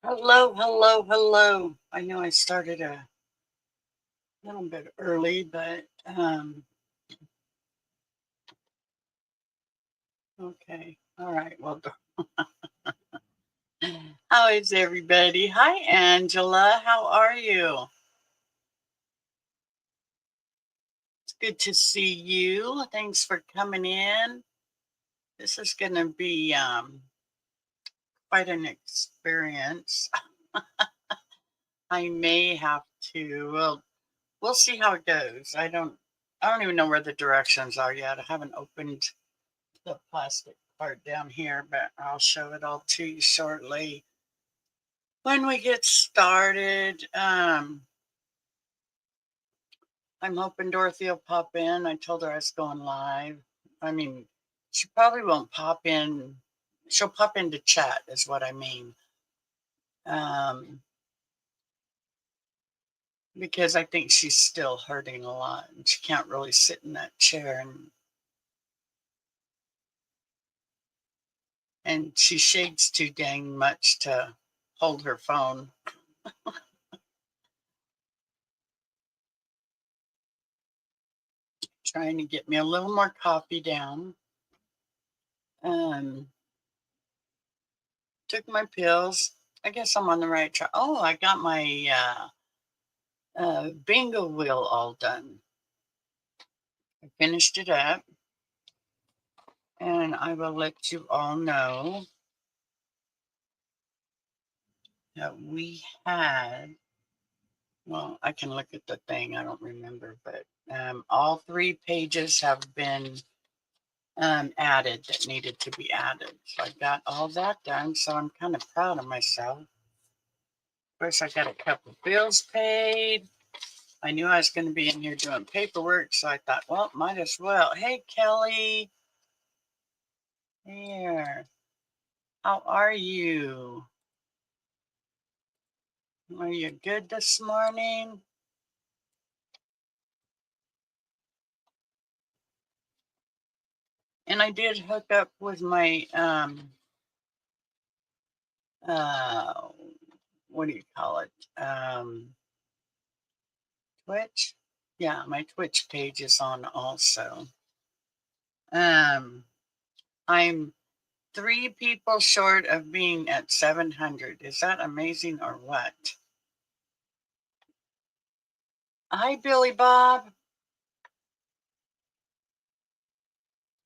Hello, hello, hello. I know I started a little bit early, but okay. All right. Well, how is everybody? Hi, Angela. How are you? It's good to see you. Thanks for coming in. This is going to be quite an experience. I may have to. Well, we'll see how it goes. I don't even know where the directions are yet. I haven't opened the plastic part down here, but I'll show it all to you shortly. When we get started, I'm hoping Dorothy will pop in. I told her I was going live. I mean, she probably won't pop in. She'll pop into chat is what I mean. Because I think she's still hurting a lot and she can't really sit in that chair and she shakes too dang much to hold her phone. Trying to get me a little more coffee down. Took my pills. I guess I'm on the right track. Oh, I got my bingo wheel all done. I finished it up. And I will let you all know that we had, well, I can look at the thing. I don't remember, but all 3 pages have been added that needed to be added. So I got all that done. So I'm kind of proud of myself. Of course, I got a couple bills paid. I knew I was going to be in here doing paperwork, so I thought, well, might as well. Hey, Kelly. Here. How are you? Are you good this morning? And I did hook up with my what do you call it? Twitch. Yeah, my Twitch page is on also. I'm 3 people short of being at 700. Is that amazing or what? Hi, Billy Bob.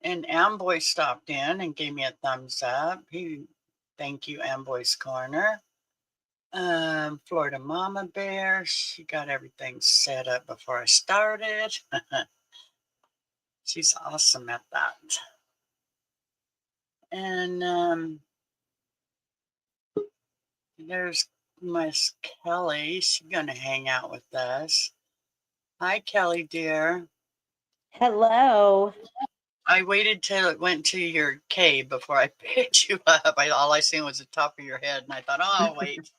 And Amboy stopped in and gave me a thumbs up. Thank you, Amboy's Corner. Florida Mama Bear. She got everything set up before I started. She's awesome at that. And there's Miss Kelly. She's going to hang out with us. Hi, Kelly, dear. Hello. I waited till it went to your cave before I picked you up. All I seen was the top of your head, and I thought, oh, I'll wait.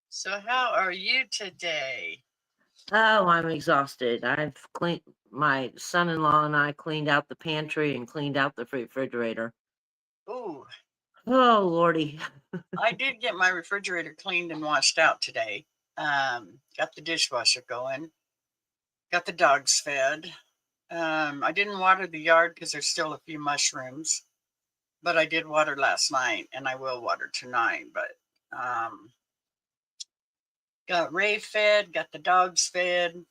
So how are you today? Oh, I'm exhausted. I've cleaned, my son-in-law and I cleaned out the pantry and cleaned out the refrigerator. Ooh. Oh, Lordy. I did get my refrigerator cleaned and washed out today. Got the dishwasher going. Got the dogs fed. I didn't water the yard because there's still a few mushrooms, but I did water last night and I will water tonight. But got Ray fed, got the dogs fed.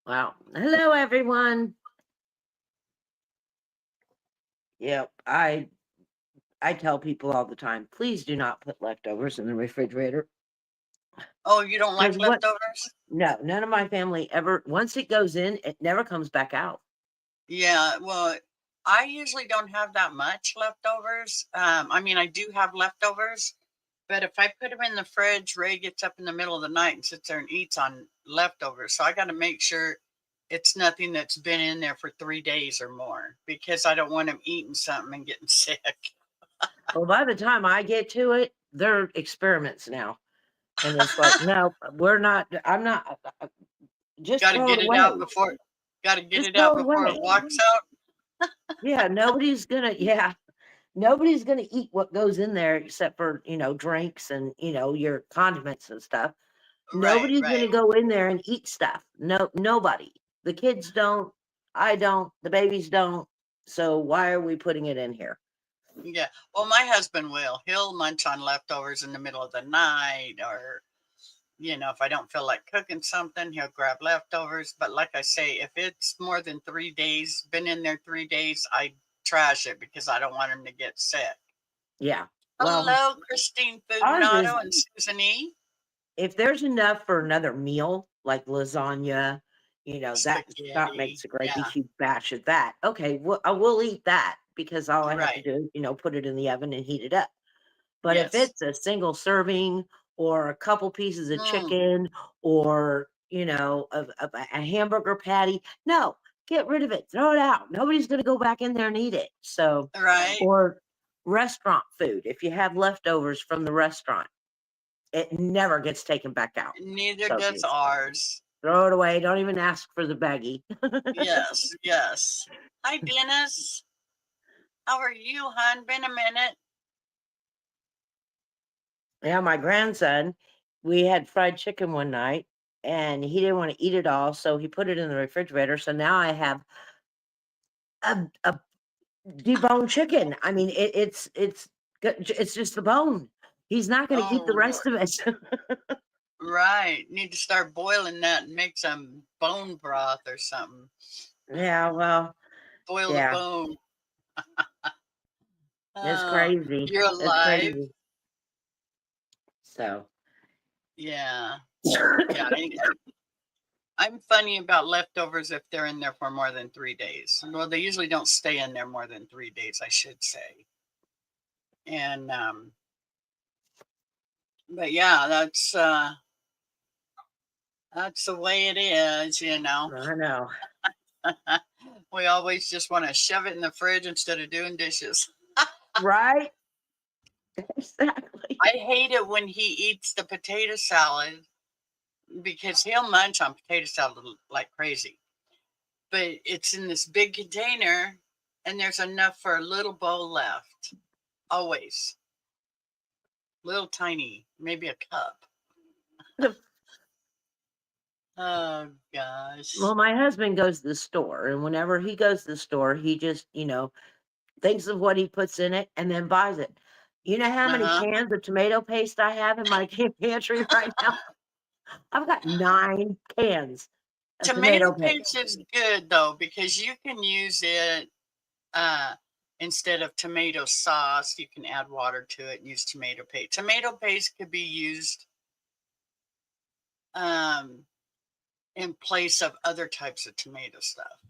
Wow. Hello, everyone. Yep. I tell people all the time, please do not put leftovers in the refrigerator. Oh, you don't like leftovers? No, none of my family ever, once it goes in, it never comes back out. Yeah, well, I usually don't have that much leftovers. I mean, I do have leftovers, But if I put them in the fridge, Ray gets up in the middle of the night and sits there and eats on leftovers. So I got to make sure it's nothing that's been in there for 3 days or more because I don't want him eating something and getting sick. Well, by the time I get to it, they're experiments now. And it's like, no, we're not, I'm not, just got to throw it get it out away. before. Got to get Just it out throw it before it away. walks out. Yeah, nobody's gonna eat what goes in there except for, drinks and, your condiments and stuff. Right, Nobody's right. gonna go in there and eat stuff. No, nobody. The kids don't, I don't, the babies don't. So why are we putting it in here? Yeah. Well, my husband will. He'll munch on leftovers in the middle of the night, or if I don't feel like cooking something, he'll grab leftovers. But like I say, if it's more than 3 days, been in there 3 days, I trash it because I don't want him to get sick. Yeah. Well, Hello, Christine ours is Fugnato and Susan E. if there's enough for another meal, like lasagna, that Scott Spaghetti. makes a great Yeah. huge batch of that. Okay, well, I will eat that because all I have to Right. do is, put it in the oven and heat it up. But if Yes. it's a single serving or a couple pieces of Mm, chicken or, a hamburger patty, no, get rid of it, throw it out. Nobody's going to go back in there and eat it. So, right. or restaurant food, if you have leftovers from the restaurant, it never gets taken back out. Neither So does just ours. throw it away. Don't even ask for the baggie. Yes. Yes. Hi, Dennis. How are you, hon? Been a minute. Yeah, my grandson, we had fried chicken one night and he didn't want to eat it all. So he put it in the refrigerator. So now I have a deboned chicken. I mean, it's just the bone. He's not going to eat the Oh, rest Lord. of it. Right. Need to start boiling that and make some bone broth or something. Yeah, well, Boil the yeah, bone. it's Oh, crazy. you're It's alive. crazy. So, Yeah. Yeah. I'm funny about leftovers if they're in there for more than 3 days. Well, they usually don't stay in there more than 3 days, I should say. And but yeah, that's the way it is. I know, We always just want to shove it in the fridge instead of doing dishes. right? Exactly. I hate it when he eats the potato salad because he'll munch on potato salad like crazy. But it's in this big container and there's enough for a little bowl left. Always. Little tiny, maybe a cup. Oh gosh. Well, my husband goes to the store, and whenever he goes to the store, he just, thinks of what he puts in it and then buys it. You know how many Uh-huh. cans of tomato paste I have in my pantry right now? I've got 9 cans of Tomato tomato paste. paste is good though because you can use it uh instead of tomato sauce. You can add water to it and use tomato paste. Tomato paste could be used um in place of other types of tomato stuff.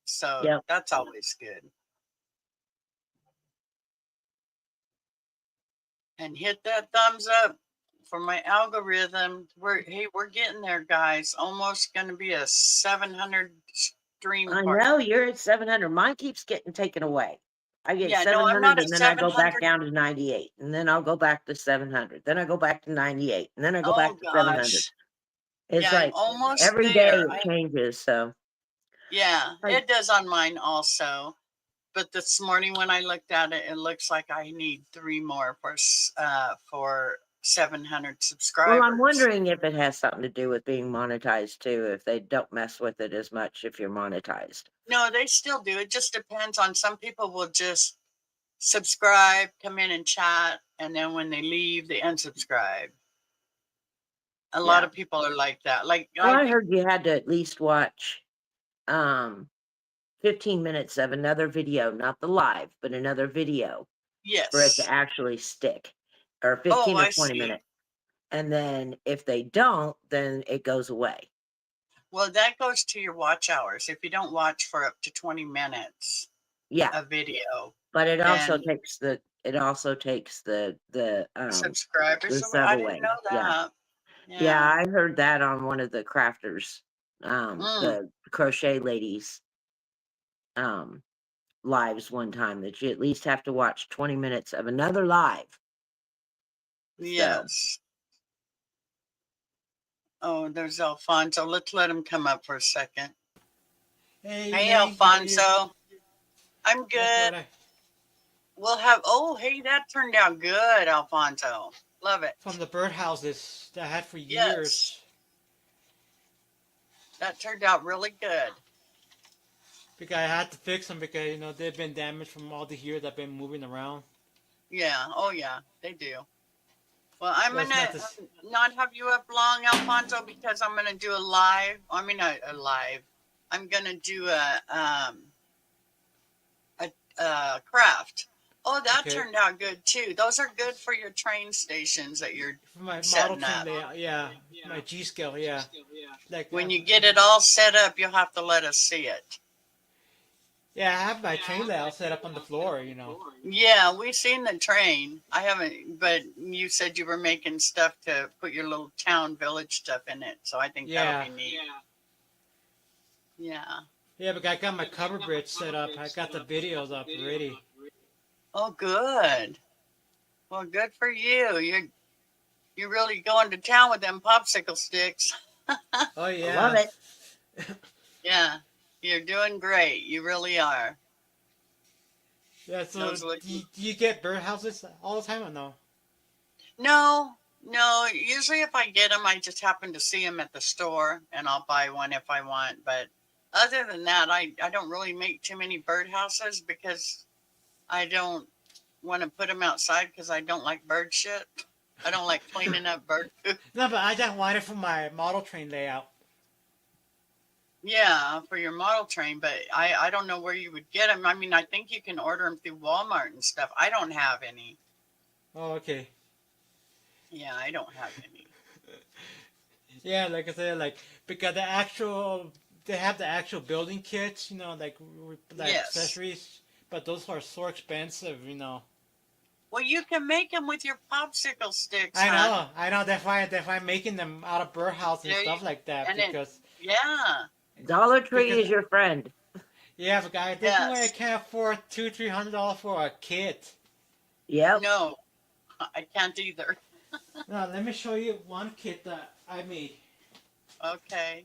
So Yep, that's always good. And hit that thumbs up for my algorithm. We're getting there, guys. Almost going to be a 700 stream I part. know you're at 700. Mine keeps getting taken away. I get Yeah, no, I'm 700 not a and then I go back 700. down to 98 and then I'll go back to 700. Then I go back to 98 and then I go Oh back to 700. gosh. It's Yeah, I'm like almost every day there. it changes. So, Yeah, like, it does on mine also. But this morning when I looked at it, it looks like I need three more for 700 well, I'm subscribers. wondering if it has something to do with being monetized too, if they don't mess with it as much if you're monetized. No, they still do. It just depends on some people will just subscribe, come in and chat, and then when they leave, they unsubscribe. A lot Yeah. of people are like that. Like Well, I I think heard you had to at least watch um 15 minutes of another video, not the live, but another video for it to yes. actually stick, or Oh, 15 or I 20 see. minutes. And then if they don't, then it goes away. Well, that goes to your watch hours. If you don't watch for up to 20 minutes Yeah. a video, But it also then takes the it also takes the Subscribers away. sub I didn't away. know Yeah. that. Yeah, Yeah. I heard that on one of the crafters, Mm, the crochet ladies, lives one time, that you at least have to watch 20 minutes of another live. So, yes. Oh, there's Alfonso. Let's let him come up for a second. Hey, Hey, Elaine, how are you? Alfonso. I'm That's good. what I We'll have. Oh, hey, that turned out good, Alfonso. Love it. from the birdhouses that I had for Yes, years that turned out really good. because I had to fix them because they've been damaged from all the years I've been moving around. Yeah. Oh, yeah, they do. Well, I'm That's not gonna this. not have you up long, Alfonso, because I'm gonna do a live. I mean, a live. I'm gonna do a craft. Oh, that Okay, turned out good too. Those are good for your train stations that you're for my model setting train up. layout, yeah, my G scale, yeah, like When you get it all set up, you'll have to let us see it. yeah, I have my train layout set up on the floor. Yeah, we've seen the train. I haven't, but you said you were making stuff to put your little town village stuff in it. So I think that'll Yeah, be neat. Yeah. yeah, but I got my cover bridge set up. I got the videos up already. Oh, good. Well, good for you. You're really going to town with them popsicle sticks. Oh I love yeah, it. Yeah, you're doing great. You really are. yeah. So Those look. do you get birdhouses all the time or no? No, no. Usually, if I get them, I just happen to see them at the store, and I'll buy one if I want. But other than that, I don't really make too many birdhouses because I don't want to put them outside because I don't like bird shit. I don't like cleaning up bird poop. No, but I just want it for my model train layout. Yeah, for your model train, but I don't know where you would get them. I mean, I think you can order them through Walmart and stuff. I don't have any. Oh, okay. Yeah, I don't have any. Yeah, like I said, like because they have the actual building kits, like Yes. accessories, but those are so expensive. Well, you can make them with your popsicle sticks, I hon. know, I know. That's why I'm making them out of birdhouse and There you stuff like that and it. because Yeah. Dollar Tree because is your friend. yeah, but guys, there's no way I Yes. can't afford $200-300 for a kit. Yep. No, I can't either. Now let me show you one kit that I made. Okay.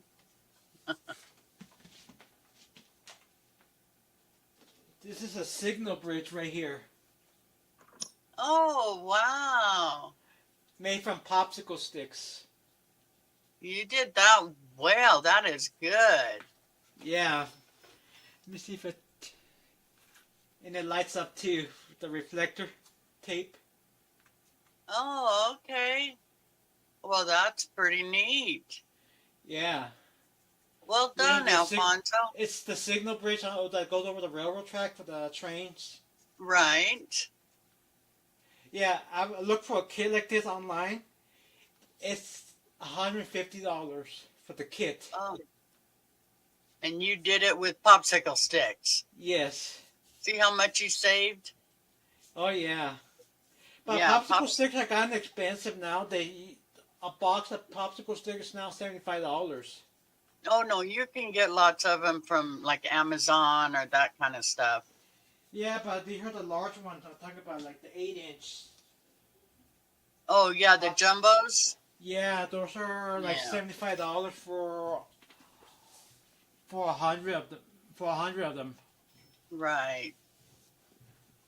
This is a signal bridge right here, Oh, wow. made from popsicle sticks. You did that well. That is good. Yeah, let me see if it and it lights up too with the reflector tape. Oh, okay. Well, that's pretty neat. Yeah. Well Yeah, done, Alfonso. it's the signal bridge that goes over the railroad track for the trains. Right. Yeah, I looked for a kit like this online. It's $150 for the kit. Oh, and you did it with popsicle sticks. Yes. See how much you saved? Oh yeah. But Yeah, popsicle sticks are kind of expensive now. A box of popsicle sticks is now $75. Oh no, you can get lots of them from like Amazon or that kind of stuff. Yeah, but these are the large ones. I'm talking about like the 8 inch. Oh yeah, the Pop- jumbos. yeah, those are like Yeah, $75 for 100 of them. For 100 of them. right.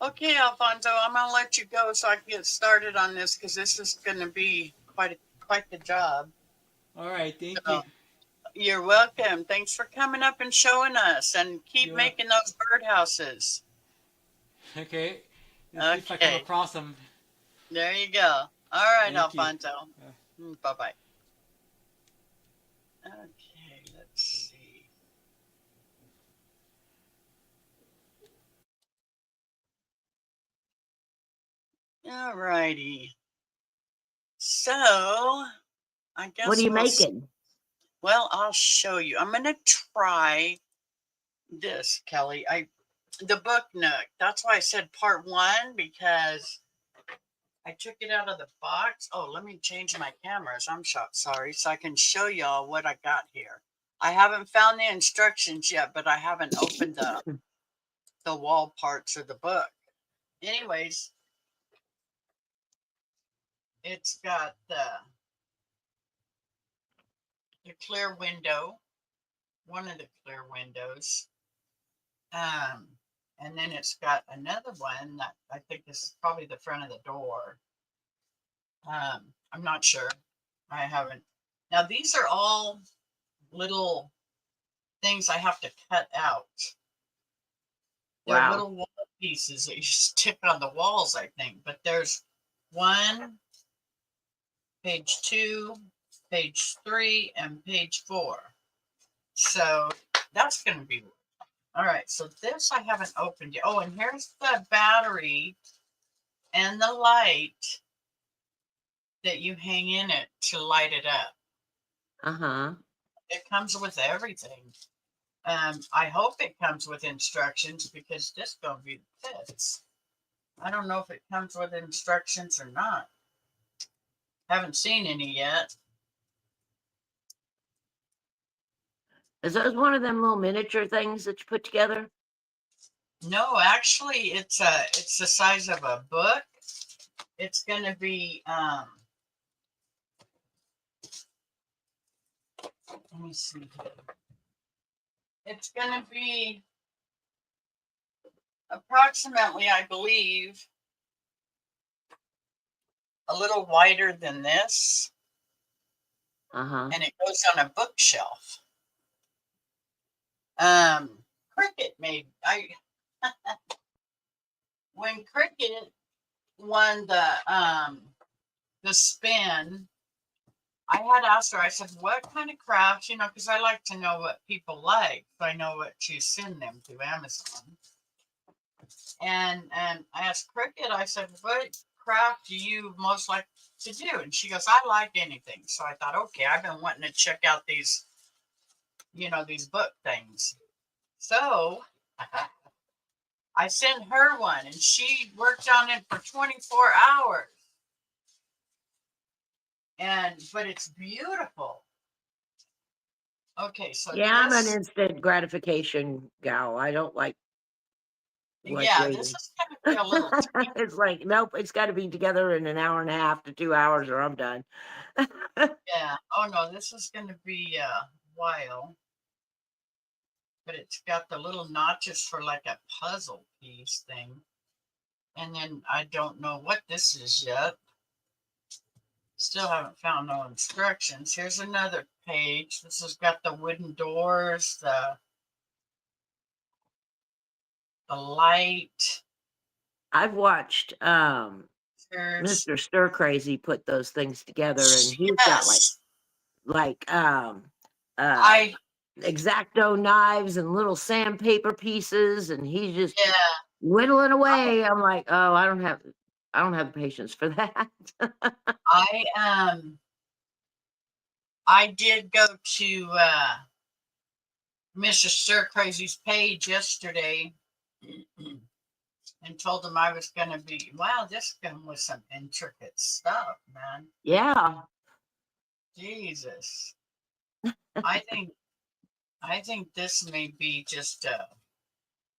Okay, Alfonso, I'm gonna let you go so I can get started on this because this is gonna be quite the job. All right, thank you. So you're welcome. Thanks for coming up and showing us, and keep You're welcome. making those birdhouses. Okay. Let's see if I come Okay, across them. there you go. All right, Thank you. Alfonso. Bye bye. Okay, let's see. All righty. So I What are guess you making? well, I'll show you. I'm gonna try this, Kelly. the book Nook. That's why I said part one, because I took it out of the box. Oh, let me change my cameras. I'm sorry, so I can show y'all what I got here. I haven't found the instructions yet, but I haven't opened the wall parts of the book. Anyways, it's got the clear window, one of the clear windows. And then it's got another one that I think is probably the front of the door. I'm not sure. I haven't. Now, these are all little things I have to cut out. They're Wow. little wall pieces that you stick on the walls, I think. But there's one, page 2, page 3, and page 4. So that's going to be all right. So this I haven't opened yet. Oh, and here's the battery and the light that you hang in it to light it up. Uh-huh. It comes with everything. I hope it comes with instructions, because this is going to be the pits. I don't know if it comes with instructions or not. Haven't seen any yet. Is those one of them little miniature things that you put together? No, actually, it's the size of a book. It's going to be let me see. It's going to be approximately, I believe, a little wider than this, Uh-huh. and it goes on a bookshelf. Cricket made when Cricket won the spin. I had asked her. I said, "What kind of crafts?" Because I like to know what people like, so I know what to send them to Amazon. And I asked Cricket. I said, "What craft do you most like to do?" And she goes, "I like anything." So I thought, okay, I've been wanting to check out these, these book things. So I sent her one, and she worked on it for 24 hours. But it's beautiful. Okay, so Yeah, I'm an this, instant gratification gal. I don't like yeah, this waiting. is going to be a little, It's like, nope, it's got to be together in an hour and a half to 2 hours or I'm done. yeah. Oh no, this is going to be a while. But it's got the little notches for like a puzzle piece thing. And then I don't know what this is yet. Still haven't found no instructions. Here's another page. This has got the wooden doors, the light. I've watched There's Mr. Stir Crazy put those things together, and he's got yes. like uh I X-Acto knives and little sandpaper pieces, and he's just yeah. whittling away. I'm like, oh, I don't have patience for that. I did go to Mr. Stir Crazy's page yesterday and told him I was going to be, wow, this came with some intricate stuff, man. Yeah. Jesus. I think this may be just a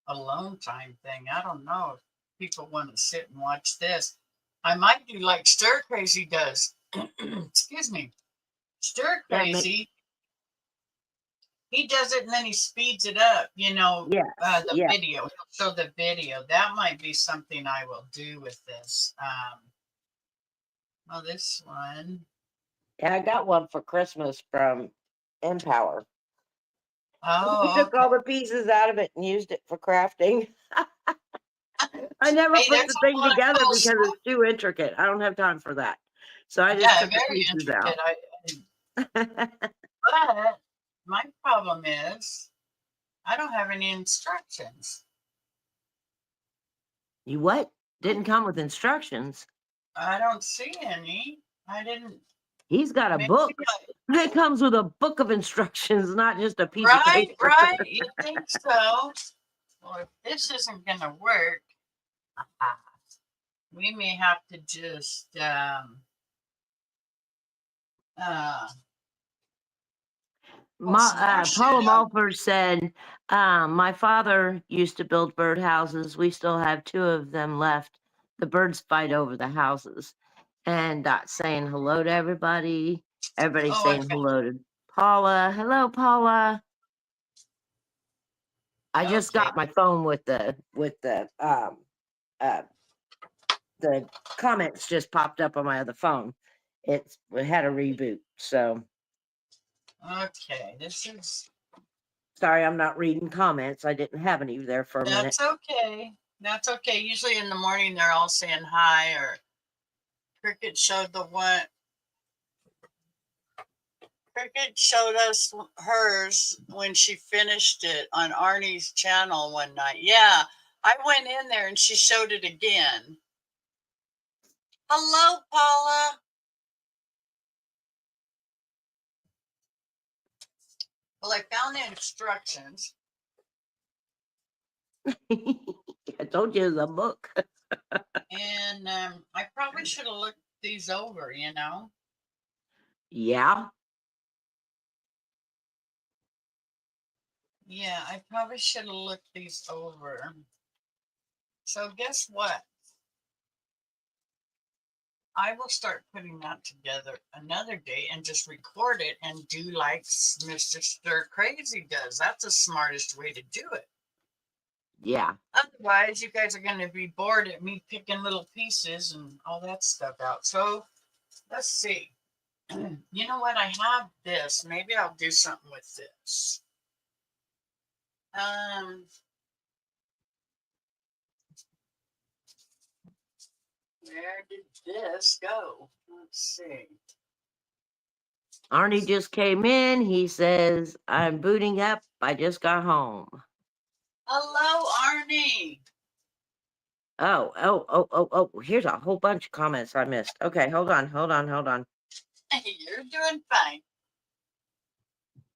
alone time thing. I don't know if people want to sit and watch this. I might do like Stir Crazy does. Excuse me. Stir Yeah, Crazy, he does it and then he speeds it up, yes, the yeah. video. He'll show the video. That might be something I will do with this. This one. Yeah, I got one for Christmas from Empower. He Oh, took okay. all the pieces out of it and used it for crafting. I never Hey, put there's the a thing lot of together cool because stuff. it's too intricate. I don't have time for that. So I just Yeah, took the very pieces intricate. But my problem is I don't have any instructions. You what? Didn't come with instructions. I don't see any. I didn't. He's got a Maybe book that comes with a book of instructions, not just a piece of right, paper. right. You think so? Well, if this isn't going to work, we may have to just Paula Mulford said, my father used to build birdhouses. We still have 2 of them left. The birds fight over the houses. And Dot's saying hello to everybody. Everybody's saying hello to Paula. Hello, Paula. I just got my phone with the comments just popped up on my other phone. It had a reboot, so. Okay, this is. Sorry, I'm not reading comments. I didn't have any there for a minute. That's okay. That's okay. Usually in the morning, they're all saying hi, or Cricket showed the one. Cricket showed us hers when she finished it on Arnie's channel one night. Yeah, I went in there and she showed it again. Hello, Paula. Well, I found the instructions. I told you it was a book. And I probably should have looked these over, you know? Yeah. Yeah, I probably should have looked these over. So guess what? I will start putting that together another day and just record it and do like Mr. Stir Crazy does. That's the smartest way to do it. Yeah. Otherwise, you guys are going to be bored at me picking little pieces and all that stuff out. So let's see. You know what? I have this. Maybe I'll do something with this. Where did this go? Let's see. Arnie just came in. He says, I'm booting up. I just got home. Hello, Arnie. Oh. Here's a whole bunch of comments I missed. Okay, hold on. You're doing fine.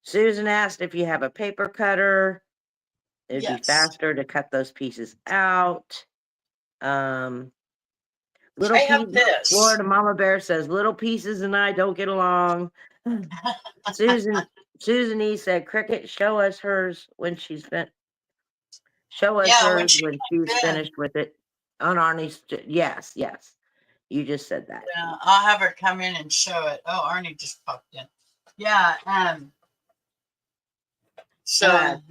Susan asked if you have a paper cutter. It'd be faster to cut those pieces out. Little I have pieces. this. Florida Mama Bear says little pieces and I don't get along. Susan E said, Cricket, show us hers when she's finished. Show us hers when she's finished with it. On Arnie's. Yes. You just said that. Yeah, I'll have her come in and show it. Oh, Arnie just popped in. Yeah. So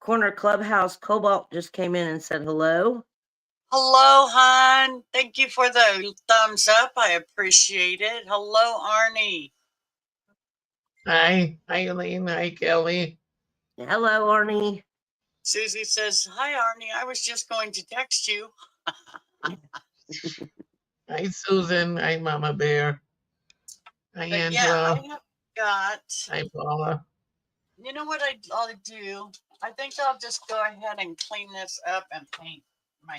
Corner Clubhouse Cobalt just came in and said hello. Hello, hon. Thank you for the thumbs up. I appreciate it. Hello, Arnie. Hi, Eileen. Hi, Kelly. Hello, Arnie. Susie says, hi, Arnie. I was just going to text you. Hi, Susan. Hi, Mama Bear. Hi, But Angela. yeah, I have got. Hi, Paula. You know what I'll do? I think I'll just go ahead and clean this up and paint my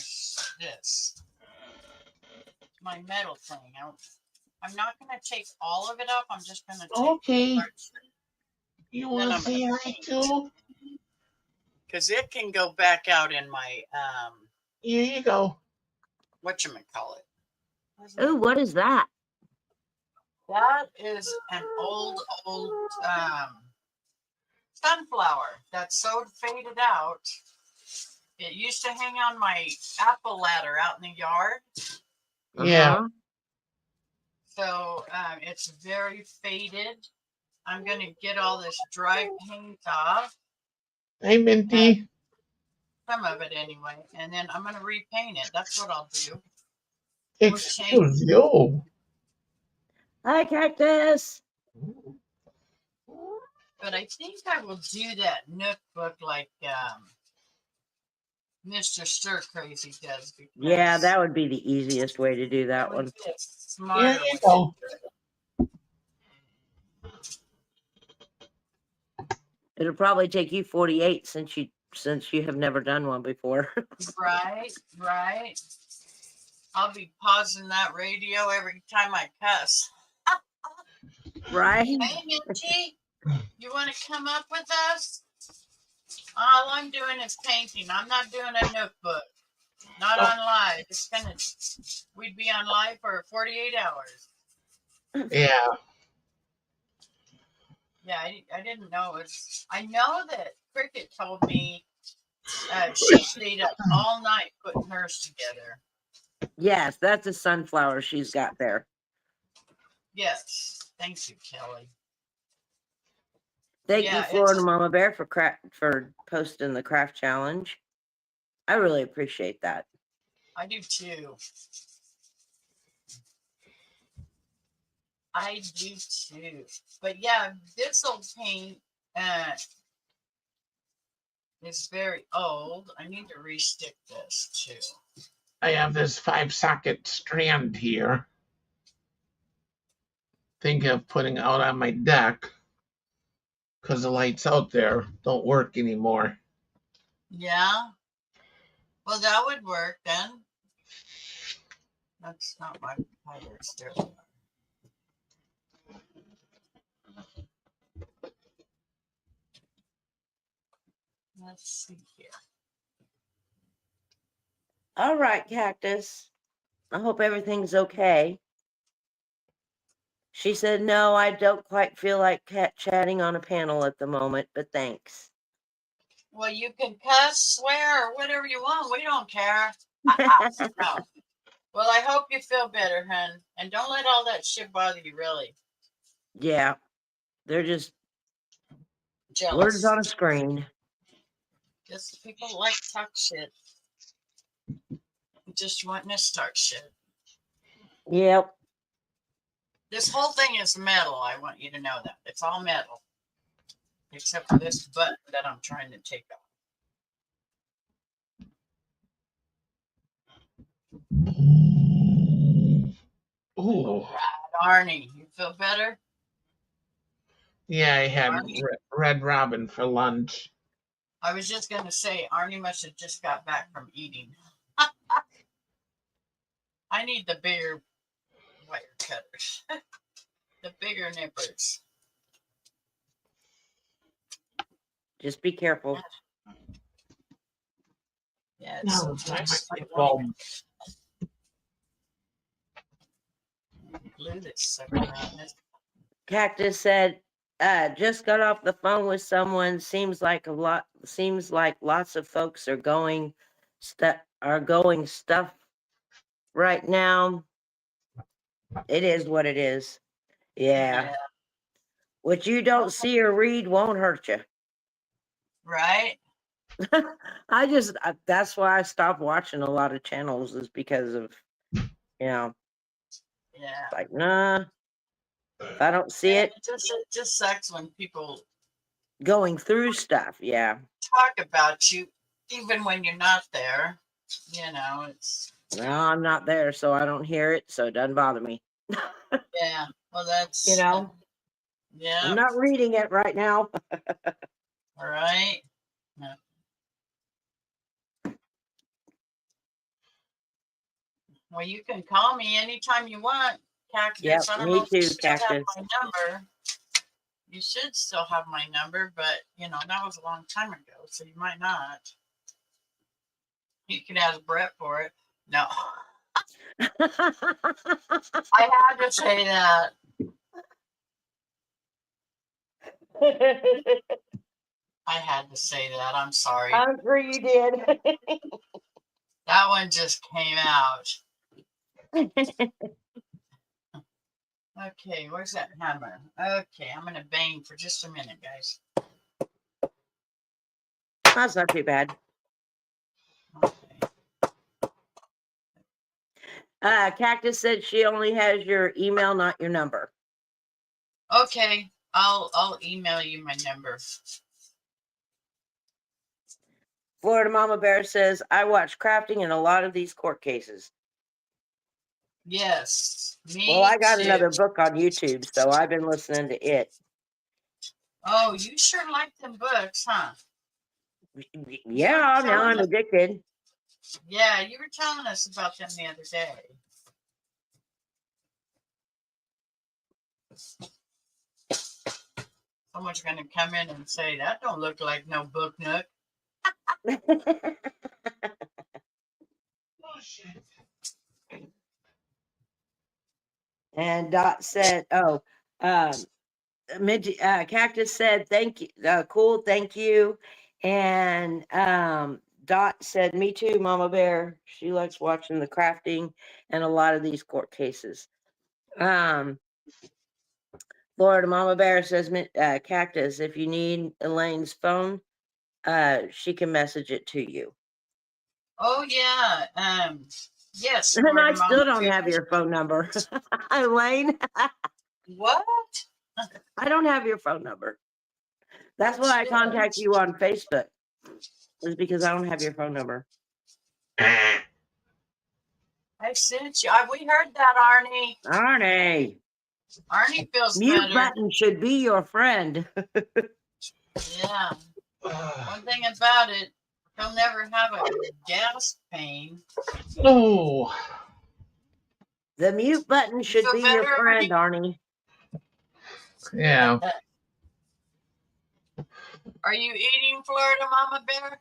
metal thing. I'm not going to take all of it up. I'm just going to take. Okay. You want to say hi too? Because it can go back out in my Here you go. Whatchamacallit. Oh, what is that? That is an old sunflower that's so faded out. It used to hang on my apple ladder out in the yard. Yeah. So it's very faded. I'm going to get all this dry paint off. Hi, Minty. Some of it anyway. And then I'm going to repaint it. That's what I'll do. Excuse you. Hi, Cactus. But I think I will do that Nook book like Mr. Stir Crazy does. Yeah, that would be the easiest way to do that one. Here you go. It'll probably take you 48 since you have never done one before. Right. I'll be pausing that radio every time I cuss. Right? Hey, Minty, you want to come up with us? All I'm doing is painting. I'm not doing a Nook book. Not Oh, on live. We'd be on live for 48 hours. yeah. Yeah, I didn't know it was. I know that Cricket told me she stayed up all night putting hers together. Yes, that's a sunflower she's got there. Yes. Thank you, Kelly. Thank you, Yeah, Florida it's. Mama Bear, for posting the craft challenge. I really appreciate that. I do too. I do too. But yeah, this old paint uh, is very old. I need to restick this too. I have this 5-socket strand here. Thinking of putting out on my deck because the lights out there don't work anymore. Yeah. Well, that would work then. That's not my pirates there. Let's see here. All right, Cactus. I hope everything's okay. She said, no, I don't quite feel like chatting on a panel at the moment, but thanks. Well, you can cuss, swear, or whatever you want. We don't care. No. Well, I hope you feel better, hun. And don't let all that shit bother you, really. Yeah, they're just words Jealous. on a screen. Just people like talk shit. Just wanting to start shit. Yep. This whole thing is metal. I want you to know that. It's all metal. Except for this button that I'm trying to take off. Ooh. Arnie, you feel better? Yeah, I had Arnie? Red Robin for lunch. I was just going to say, Arnie must have just got back from eating. I need the bigger wire cutters, the bigger nippers. Just be careful. Yeah, it's so No, my loose. light It won't bulb. even glue this sucker on this. Cactus said, just got off the phone with someone. Seems like lots of folks are going stuff right now. It is what it is. Yeah. Yeah, What you don't see or read won't hurt you. right? That's why I stopped watching a lot of channels, is because of, Yeah. like, nah, if I don't see Yeah, it it just sucks when people going through stuff. Yeah. talk about you, even when you're not there. It's. No, I'm not there, so I don't hear it, so it doesn't bother me. Yeah, well, You that's. know, Yeah, I'm not reading it right now. all right. Yeah. Well, you can call me anytime you want, Cactus. Yep, I don't know me if you too, still have Cactus. my number. You should still have my number, but that was a long time ago, so you might not. You could ask Brett for it. No, I had to say that. I had to say that. I'm sorry. I'm sure you did. That one just came out. Okay, where's that hammer? Okay, I'm gonna bang for just a minute, guys. That's not too bad. Okay. Cactus said she only has your email, not your number. Okay, I'll email you my number. Florida Mama Bear says, I watch crafting in a lot of these court cases. Yes, me Well, I got too. another book on YouTube, so I've been listening to it. Oh, you sure like them books, huh? Yeah, now telling I'm us. addicted. Yeah, you were telling us about them the other day. Someone's gonna come in and say that don't look like no book, Nook. Oh shit. And Dot said, "Oh, Cactus said, thank you, cool, thank you." And Dot said, "Me too, Mama Bear. She likes watching the crafting and a lot of these court cases." Um, Florida Mama Bear says, Cactus, if you need Elaine's phone, she can message it to you. Oh yeah. Yes, And I Florida Mama still don't have Bear. your phone number, Elaine. What? I don't have your phone number. That's That's why I good. contact you on Facebook, is because I don't have your phone number. I sent you. We heard that, Arnie. Arnie, Arnie feels mute better. button should be your friend. Yeah. One thing about it, he'll never have a gas pain. Oh, The mute button You should feel be your better, friend, Arnie. yeah. Arnie? Are you eating, Florida Mama Bear?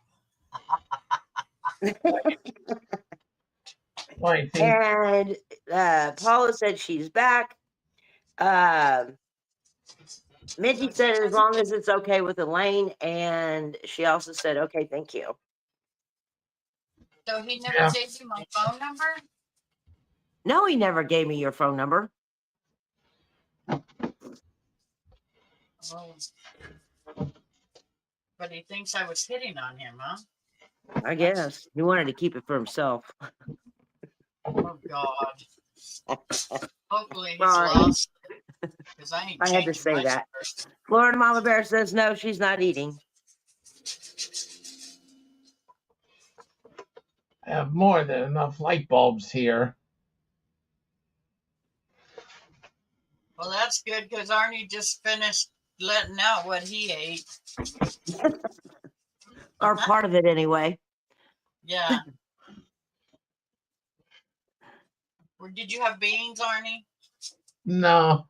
Well, I think And Paula said she's back. Minty said as long as it's okay with Elaine, and she also said, "Okay, thank you." So he never yeah. gave you my phone number? No, he never gave me your phone number. Oh. But he thinks I was hitting on him, huh? I guess he wanted to keep it for himself. Oh God. Hopefully he's Sorry, lost it, because I ain't I had to changing say my that. shirt. Florida Mama Bear says no, she's not eating. I have more than enough light bulbs here. Well, that's good because Arnie just finished letting out what he ate. Or part of it anyway. Yeah. Or did you have beans, Arnie? No,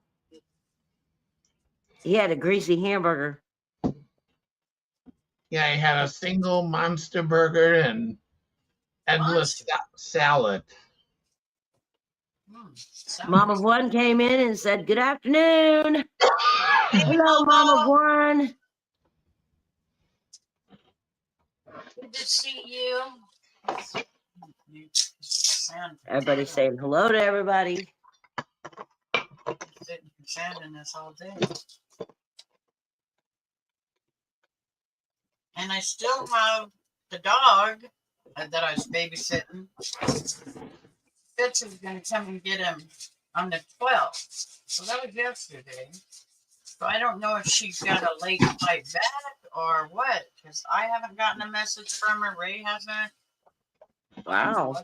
He had a greasy hamburger. yeah, I had a single monster burger and endless Monster. salad. Mama Sounds One came in and said, "Good afternoon." Hey, Hello, Mama Mama. One. Good to see you. Everybody's saying hello to everybody. Sitting and sanding this all day. And I still have the dog that I was babysitting. Fitz is going to come and get him on the 12th. So that was yesterday. So I don't know if she got a late flight back or what, because I haven't gotten a message from her. Ray hasn't. Wow.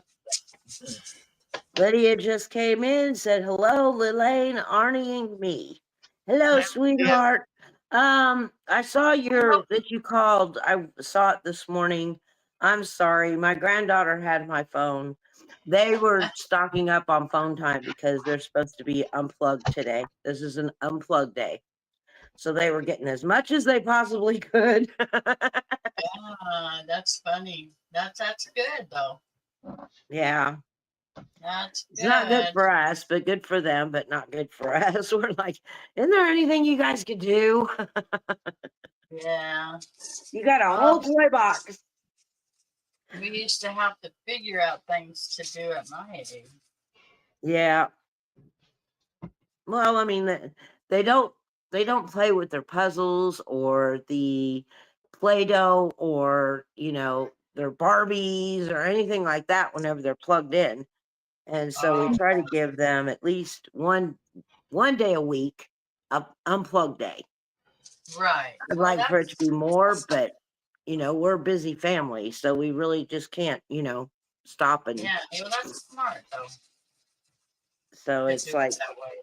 Lydia just came in, said hello, Lelaine, Arnie, and me. Hello, sweetheart. I saw that you called. I saw it this morning. I'm sorry. My granddaughter had my phone. They were stocking up on phone time because they're supposed to be unplugged today. This is an unplugged day. So they were getting as much as they possibly could. That's funny. That's good though. Yeah. That's It's not good good. for us, but good for them, but not good for us. We're like, isn't there anything you guys could do? Yeah. You got a whole Well, toy box. we used to have to figure out things to do at my age. Yeah. Well, I mean, they don't they don't play with their puzzles or the Play-Doh or, their Barbies or anything like that whenever they're plugged in. And so we try to give them at least one day a week a unplugged day. Right. I'd Well, like for it to be more, that's but we're a busy family, so we really just can't, stop and yeah. Well, that's smart though. so To it's do it like that way.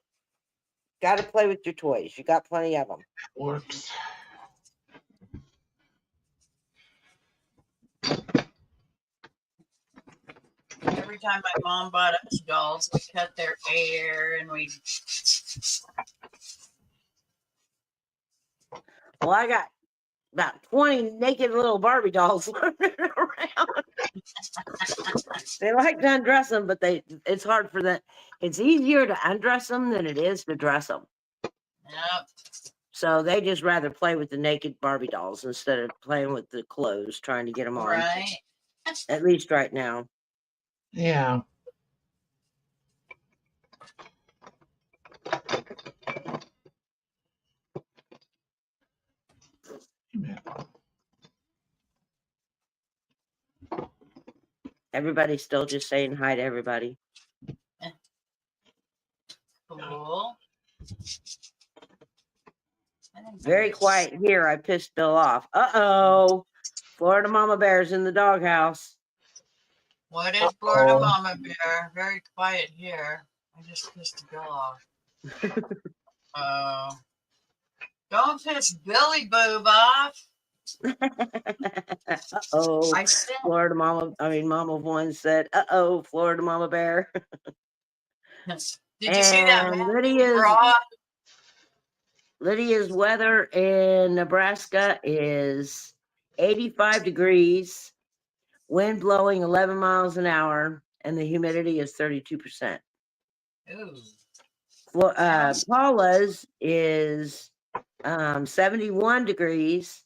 got to play with your toys. You got plenty of them. Works. Every time my mom bought us dolls, we cut their hair and we. Well, I got about 20 naked little Barbie dolls running around. They like to undress them, but it's hard for them. It's easier to undress them than it is to dress them. Yep. So they just rather play with the naked Barbie dolls instead of playing with the clothes, trying to get them on. Right. At least right now. Yeah. Everybody's still just saying hi to everybody. Cool. Very quiet here. I pissed Bill off. Uh-oh. Florida Mama Bear's in the doghouse. What is Florida Mama Bear? Very quiet here. I just pissed a bill off. Don't piss Billy Boob off. Uh-oh. I said, Mama one said, uh-oh, Florida Mama Bear. did you see that And bra? Lydia's weather in Nebraska is 85 degrees, wind blowing 11 miles an hour, and the humidity is 32%. Ooh. Paula's is 71 degrees,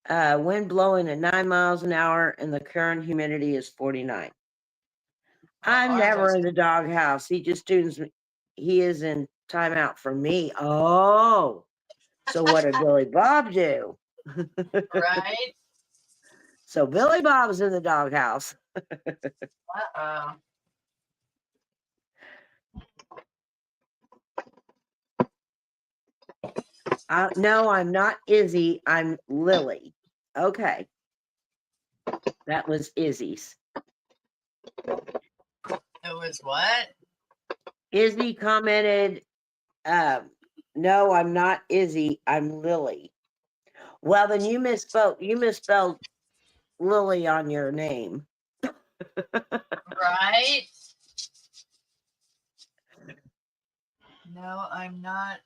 wind blowing at 9 miles an hour, and the current humidity is 49. I'm never in the doghouse. He just tunes me. He is in timeout for me. Oh, so what did Billy Bob do? Right? So Billy Bob's in the doghouse. Uh-oh. No, I'm not Izzy. I'm Lily. Okay. That was Izzy's. It was what? Izzy commented, no, I'm not Izzy. I'm Lily. Well, then you misspelled Lily on your name. Right? No, I'm not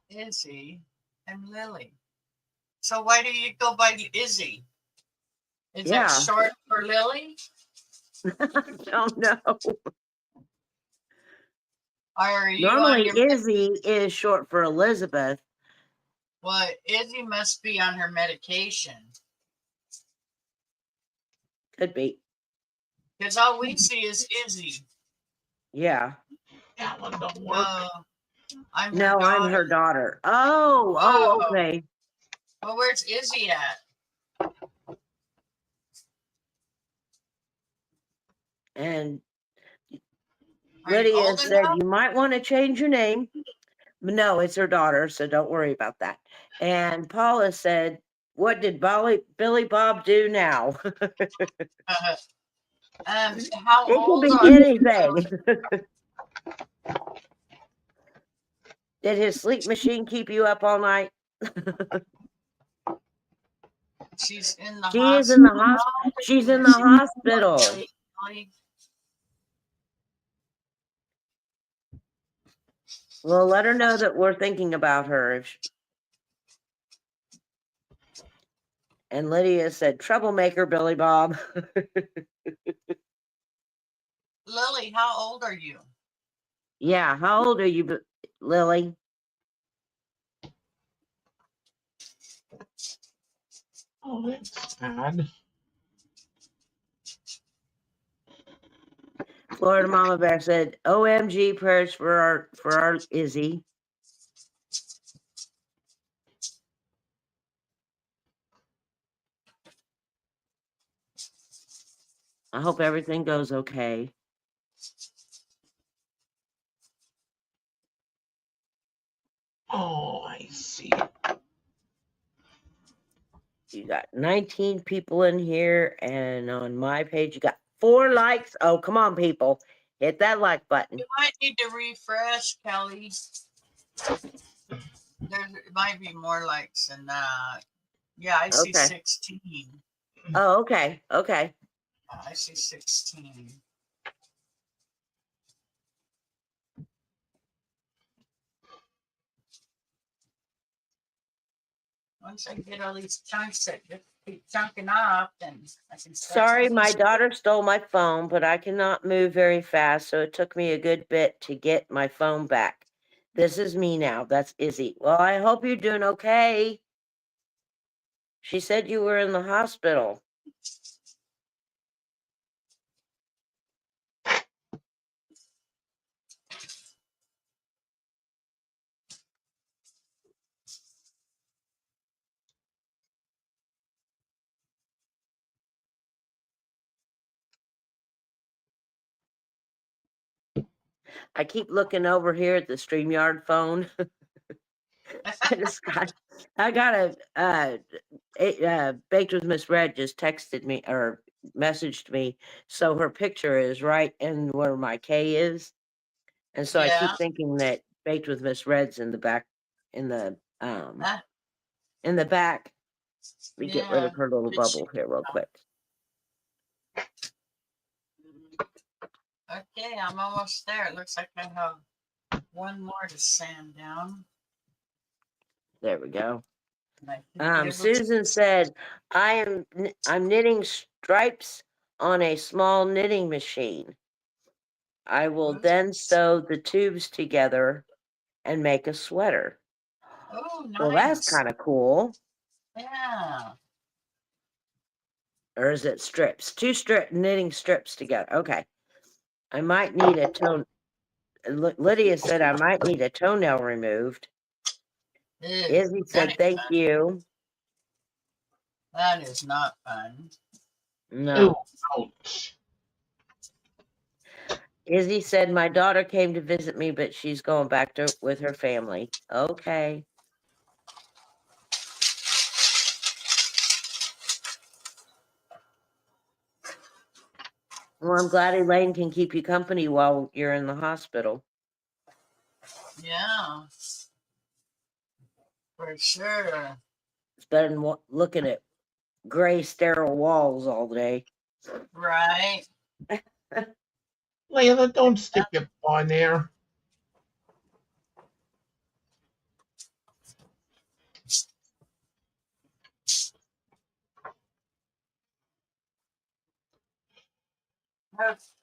Izzy. I'm Lily. So why do you go by Izzy? Is that short for Lily? I don't know. Are you Normally, Izzy is short for Elizabeth. Well, Izzy must be on her medication. Could be. Because all we see is Izzy. Yeah. That one don't work. I'm her daughter. Oh, okay. Well, where's Izzy at? And Lydia said you might want to change your name. But no, it's her daughter, so don't worry about that. And Paula said, what did Billy Bob do now? How It old could are be anything. Did his sleep machine keep you up all night? She's in the She hospital. is in the hospital. She's in the hospital. Well, let her know that we're thinking about her. And Lydia said, troublemaker, Billy Bob. Lily, how old are you? Yeah, how old are you, Lily? Oh, that's sad. Florida Mama Bear said, OMG prayers for our Izzy. I hope everything goes okay. Oh, I see. You got 19 people in here, and on my page, you got 4 likes. Oh, come on, people. Hit that like button. You might need to refresh, Kelly. There might be more likes than that. Yeah, I see 16. Oh, okay. Okay. I see 16. Once I get all these chunks that just keep chunking off, then I can start. Sorry, my daughter stole my phone, but I cannot move very fast, so it took me a good bit to get my phone back. This is me now. That's Izzy. Well, I hope you're doing okay. She said you were in the hospital. I keep looking over here at the StreamYard phone. I got Baked with Miss Red just texted me or messaged me, so her picture is right in where my K is, and so I keep thinking that Baked with Miss Red's in the back, in the back. Let me get rid of her little bubble here real quick. Okay, I'm almost there. It looks like I have one more to sand down. There we go. Susan said, I'm knitting stripes on a small knitting machine. I will then sew the tubes together and make a sweater. Oh, nice. Well, that's kind of cool. Yeah. Or is it strips? Two knitting strips together. Okay. I might need a toe. Lydia said I might need a toenail removed. Izzy said thank you. That is not fun. No. Ouch. Izzy said my daughter came to visit me, but she's going back with her family. Okay. Well, I'm glad Elaine can keep you company while you're in the hospital. Yeah. For sure. It's better than looking at gray, sterile walls all day. Right. Layla, don't stick your paw in there.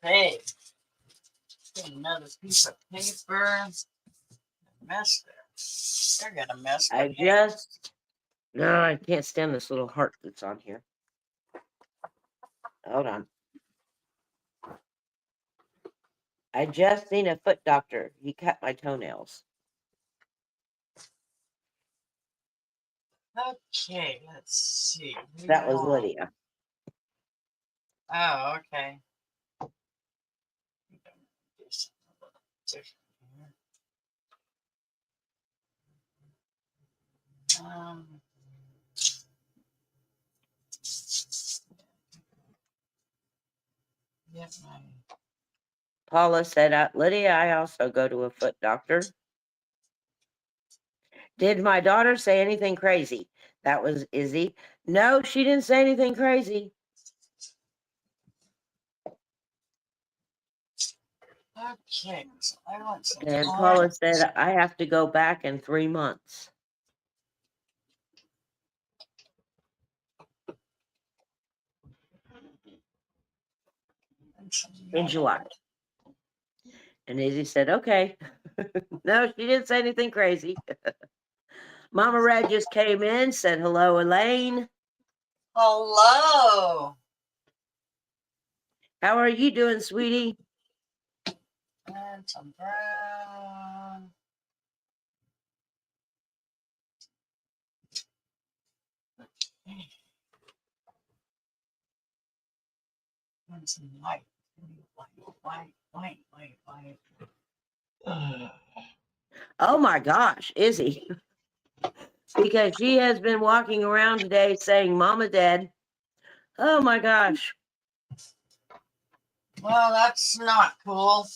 Okay. Get another piece of paper. Mess there. They're gonna mess. No, I can't stand this little heart that's on here. Hold on. I just seen a foot doctor. He cut my toenails. Okay, let's see. That was Lydia. Oh, okay. Yes, Paula said, Lydia, I also go to a foot doctor. Did my daughter say anything crazy? That was Izzy. No, she didn't say anything crazy. Okay, so I want some. And Paula said, I have to go back in 3 months. In July. And Izzy said, okay. No, she didn't say anything crazy. Mama Red just came in, said hello, Elaine. Hello. How are you doing, sweetie? And some brown. And some white. White. Oh my gosh, Izzy. Because she has been walking around today saying, Mama dead. Oh my gosh. Well, that's not cool.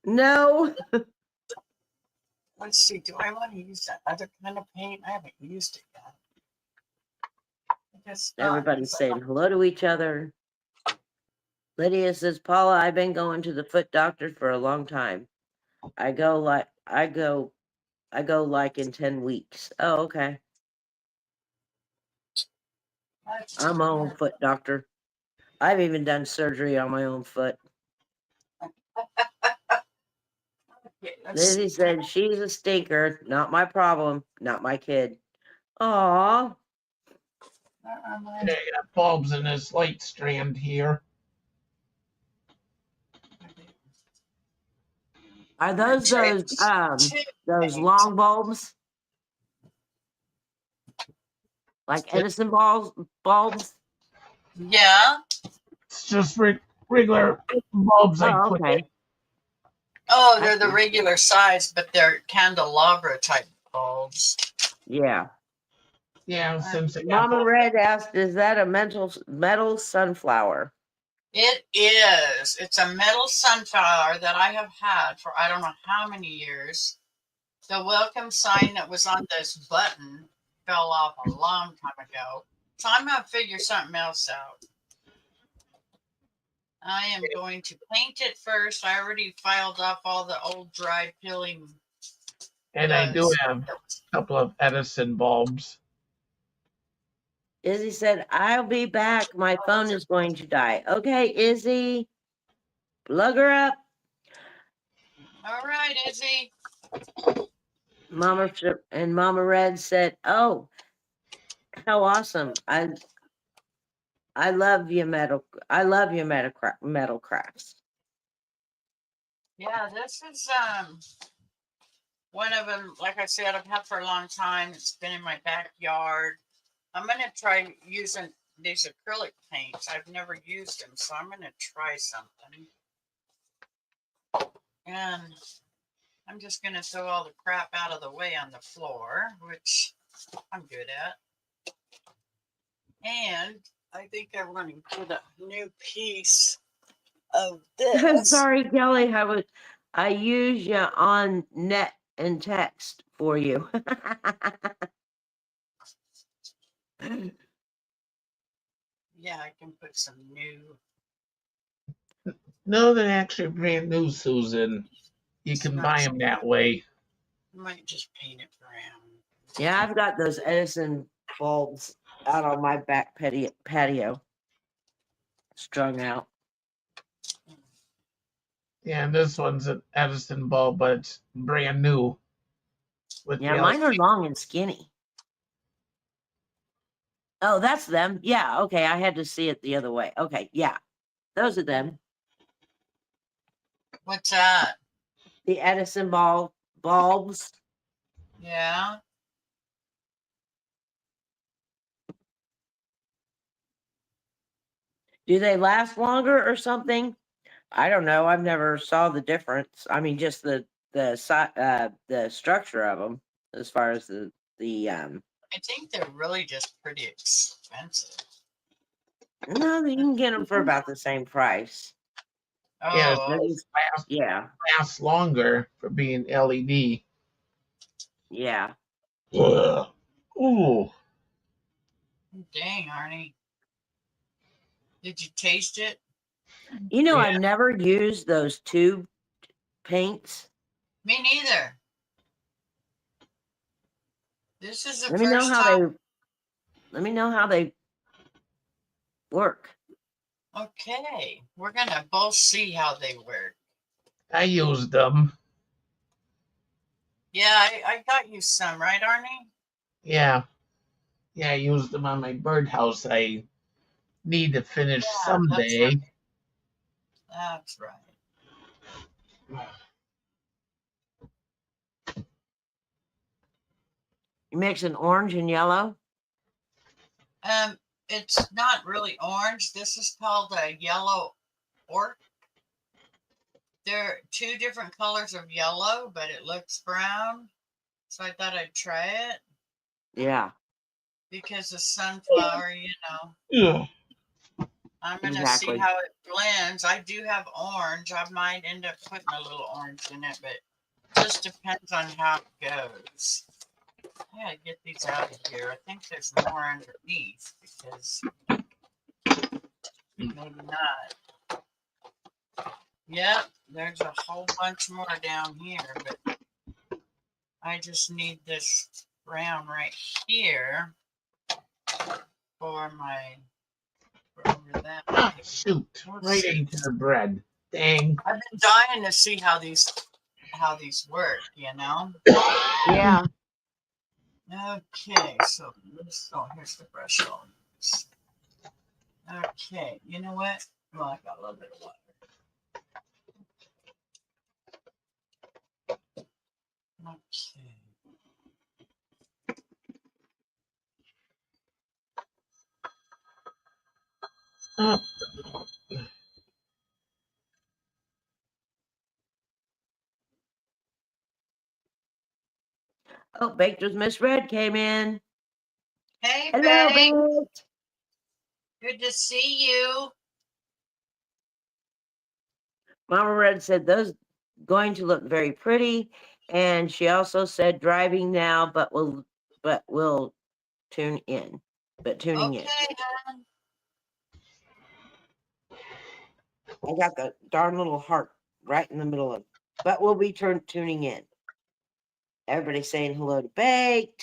No. Let's see. Do I want to use that other kind of paint? I haven't used it yet. Everybody's saying hello to each other. Lydia says, Paula, I've been going to the foot doctor for a long time. I go like in 10 weeks. Oh, okay. I'm my own foot doctor. I've even done surgery on my own foot. Okay, let's Lizzie see. said she's a stinker, not my problem, not my kid. Aw. Okay, got bulbs in this light strand here. Are I'm gonna those try those two long bulbs? Like Edison bulbs? Yeah. It's just regular bulbs I Oh, put in. okay. Oh, I they're the see. regular size, but they're candelabra type bulbs. Yeah. Yeah, Uh, since I got Mama both. Red asked, is that a metal sunflower? It is. It's a metal sunflower that I have had for I don't know how many years. The welcome sign that was on this button fell off a long time ago. So I'm going to figure something else out. I am going to paint it first. I already filed off all the old dry peeling. And I do have a couple of Edison bulbs. Izzy said, I'll be back. My phone is going to die. Okay, Izzy. Plug her up. All right, Izzy. Mama Red said, "Oh, how awesome! I love your metal crafts." Yeah, this is one of them. Like I said, I've had for a long time. It's been in my backyard. I'm gonna try using these acrylic paints. I've never used them, so I'm gonna try something. And I'm just gonna throw all the crap out of the way on the floor, which I'm good at. And I think I'm gonna get a new piece of this. Sorry, Kelly. I use you on net and text for you. Yeah, I can put some new. No, they're actually brand new, Susan. You can buy them that way. I might just paint it brown. Yeah, I've got those Edison bulbs out on my back patio, strung out. Yeah, and this one's an Edison bulb, but it's brand new. With Yeah, the mine are long and skinny. Oh, that's them. Yeah, okay. I had to see it the other way. Okay, yeah. Those are them. What's that? The Edison bulbs. Yeah. Do they last longer or something? I don't know. I've never saw the difference. I mean, just the structure of them as far as the I think they're really just pretty expensive. No, you can get them for about the same price. Yeah, Oh, They're just, yeah, lasts longer for being LED. yeah. Ugh. Ooh, dang, Arnie. Did you taste it? You know, yeah. I've never used those tube paints. Me neither. This is the Let me know first how time. they work. Okay, we're gonna both see how they work. I used them. Yeah, I got you some, right, Arnie? Yeah, yeah, I used them on my birdhouse. I need to finish Yeah, that's someday. right. That's right. You mix an orange and yellow. It's not really orange. This is called a yellow orc. There are two different colors of yellow, but it looks brown. So I thought I'd try it Yeah, because the sunflower, Yeah. I'm gonna see exactly. how it blends. I do have orange. I might end up putting a little orange in it, but just depends on how it goes. I gotta get these out of here. I think there's more underneath because maybe not. Yep, there's a whole bunch more down here, but I just need this brown right here. for over that. Ah, shoot. We'll Right see. into the bread. Dang. I've been dying to see how these work, you know? Yeah. Okay, so here's the brush I'll use. Okay, you know what? Well, I got a little bit of water. Okay. Oh, Oh, Baked with Miss Red came in. Hey, Hello, babe. Baked. Good to see you. Mama Red said those going to look very pretty, and she also said driving now, but will tune in. But tuning in. Okay, hon. I got the darn little heart right in the middle of. But we'll be tuning in. Everybody saying hello to Baked.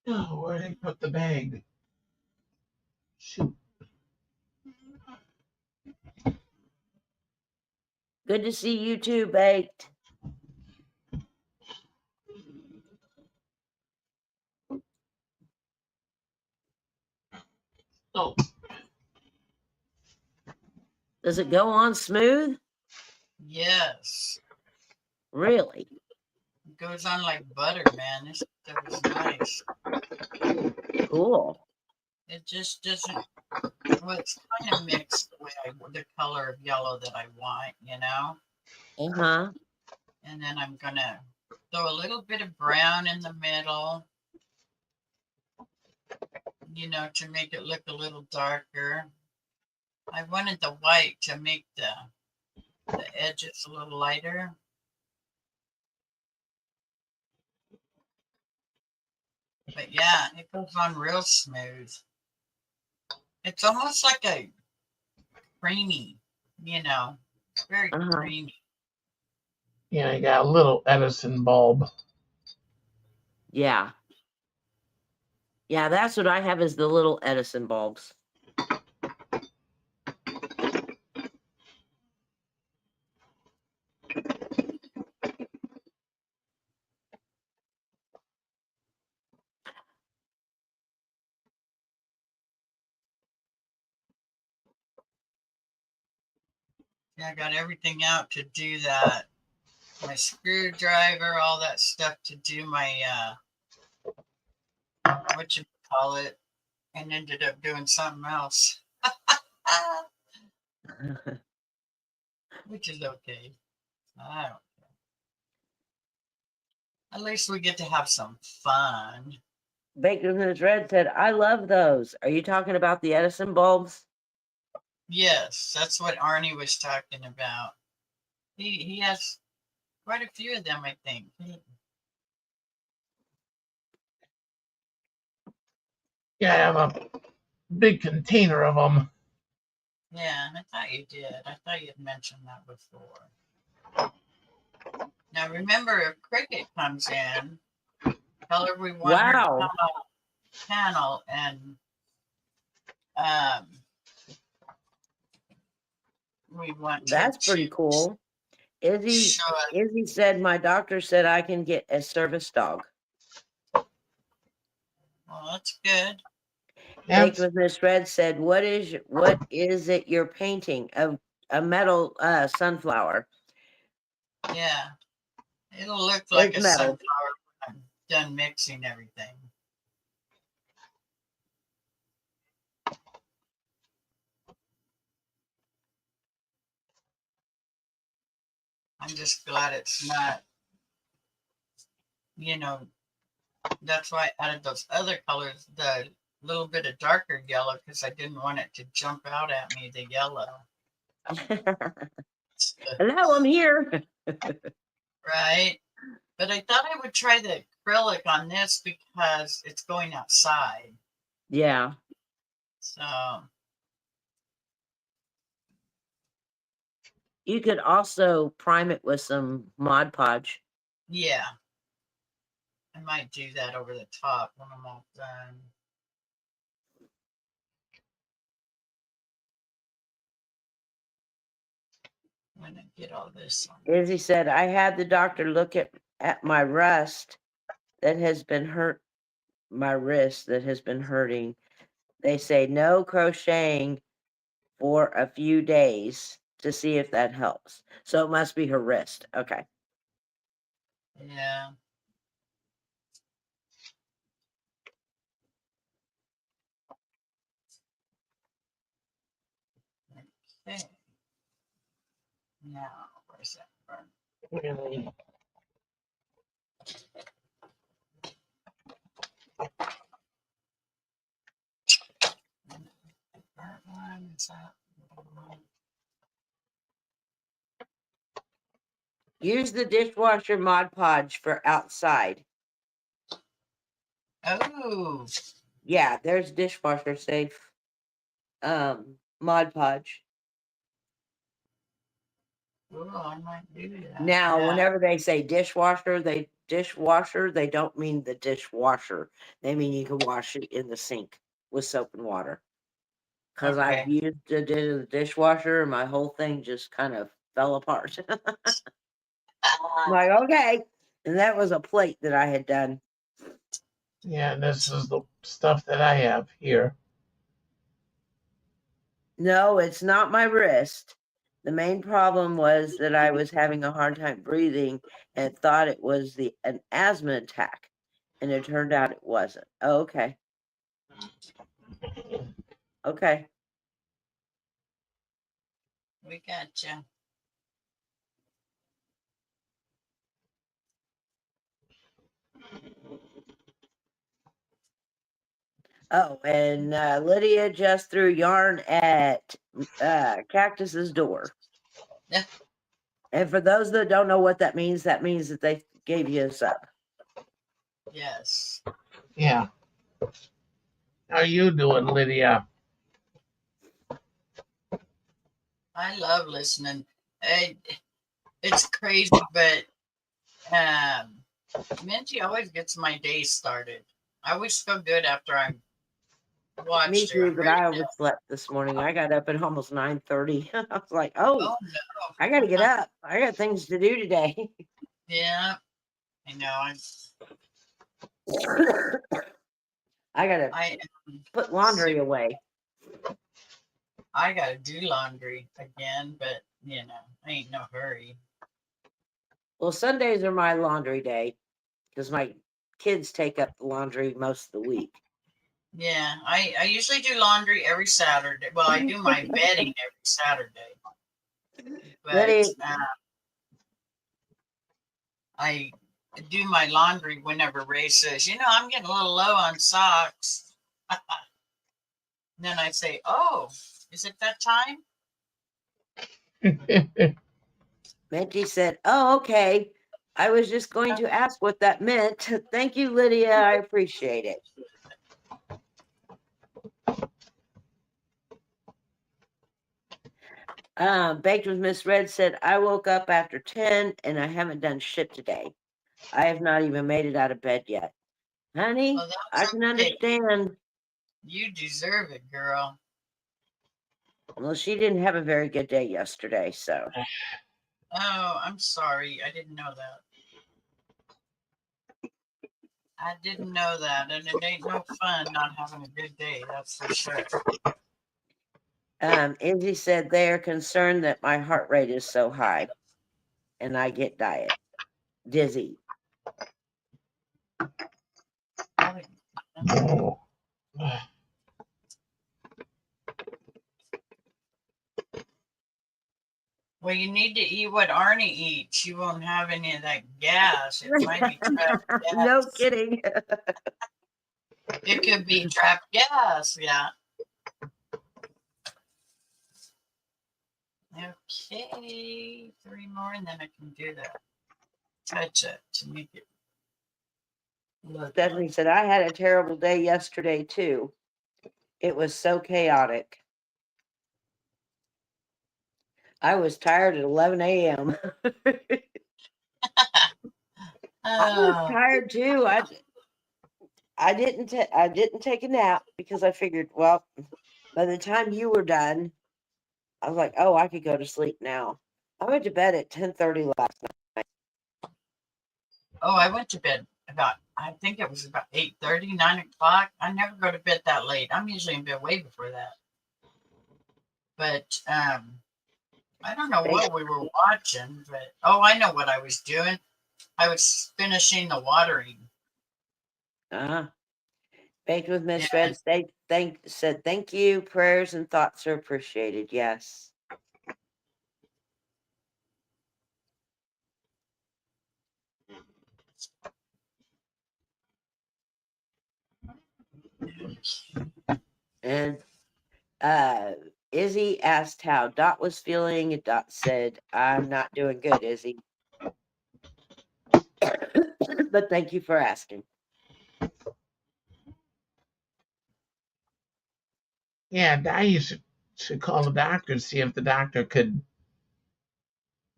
oh, where did I put the bag? Shoot. Good to see you too, Baked. Oh, Does it go on smooth? Yes. Really? It goes on like butter, man. This stuff is nice. Cool. It just doesn't, well, it's kind of mixed the color of yellow that I want, you know? Uh-huh. And then I'm gonna throw a little bit of brown in the middle, you know, to make it look a little darker. I wanted the white to make the edges a little lighter. But yeah, it goes on real smooth. It's almost like a creamy, you know, very Uh-huh. creamy. yeah, I got a little Edison bulb. Yeah. Yeah, that's what I have is the little Edison bulbs. Yeah, I got everything out to do that. My screwdriver, all that stuff to do my what you call it, and ended up doing something else. Which is okay. I don't. At least we get to have some fun. Bacon News Red said, I love those. Are you talking about the Edison bulbs? Yes, that's what Arnie was talking about. He has quite a few of them, I think. Yeah, I have a big container of them. Yeah, I thought you did. I thought you had mentioned that before. Now remember, if Cricket comes in, tell her we want her to come Wow. on the panel and um, we want That's pretty cool. Izzy show us. Izzy said my doctor said I can get a service dog. Well, that's good. Baked That's, with Miss Red said, what is it you're painting? A metal sunflower. Yeah, it'll look like It's a metal. sunflower when I'm done mixing everything. I'm just glad it's not, you know, that's why I added those other colors, the little bit of darker yellow, because I didn't want it to jump out at me, the yellow. Hello, I'm here. Right? But I thought I would try the acrylic on this because it's going outside. Yeah. So You could also prime it with some Mod Podge. Yeah. I might do that over the top when I'm all done. When I get all this on. Izzy said, I had the doctor look at my wrist that has been hurt, my wrist that has been hurting. They say no crocheting for a few days to see if that helps. So it must be her wrist. Okay. Yeah. Okay. Now, where's that from? Really? That one is that one. Use the dishwasher Mod Podge for outside. Oh, Yeah, there's dishwasher safe. Mod Podge. well, I might do that. Now, Yeah. whenever they say dishwasher, they don't mean the dishwasher. They mean you can wash it in the sink with soap and water. Because Okay. I've used the dishwasher and my whole thing just kind of fell apart. I'm like, okay. And that was a plate that I had done. Yeah, this is the stuff that I have here. No, it's not my wrist. The main problem was that I was having a hard time breathing and thought it was an asthma attack. And it turned out it wasn't. Oh, okay. Okay. We got you. Oh, and Lydia just threw yarn at Cactus's door. Yeah. And for those that don't know what that means that they gave you a sub. Yes. Yeah. How you doing, Lydia? I love listening. It's crazy, but Minty always gets my day started. I always feel good after I Me watched her. too, I'm but ready I to. overslept this morning. I got up at almost 9:30. I was like, oh, Oh no. I got to get up. I got things to do today. Yeah. I know. I got to I put laundry away. I gotta do laundry again, but ain't no hurry. Well, Sundays are my laundry day because my kids take up the laundry most of the week. Yeah, I usually do laundry every Saturday. Well, I do my bedding every Saturday, but I do my laundry whenever Ray says, I'm getting a little low on socks. Then I say, oh, is it that time? Minty said, oh, okay. I was just going to ask what that meant. Thank you, Lydia. I appreciate it. Baked with Miss Red said, I woke up after 10 and I haven't done shit today. I have not even made it out of bed yet. Honey, Well, I that's can okay. understand. You deserve it, girl. Well, she didn't have a very good day yesterday, so. Oh, I'm sorry. I didn't know that. I didn't know that. And it ain't no fun not having a good day. That's for sure. Izzy said they are concerned that my heart rate is so high and I get dizzy. Oh. Well, you need to eat what Arnie eats. You won't have any of that gas. It might be trapped gas. No kidding. It could be trapped gas. Yeah. Okay. 3 more, and then I can do that. Touch it to make it look Stephanie like. said, I had a terrible day yesterday too. It was so chaotic. I was tired at 11 a.m. I was Oh, tired too. I didn't take a nap because I figured, well, by the time you were done, I was like, oh, I could go to sleep now. I went to bed at 10:30 last night. oh, I went to bed about, I think it was about 8:30, 9 o'clock. I never go to bed that late. I'm usually in bed way before that. But I don't know Baked, what we were watching, but oh, I know what I was doing. I was finishing the watering. uh, baked with And misfed. Said thank you. Prayers and thoughts are appreciated. Yes. And uh, Izzy asked how Dot was feeling, and Dot said, "I'm not doing good, Izzy, but thank you for asking." Yeah, now you should call the doctor and see if the doctor could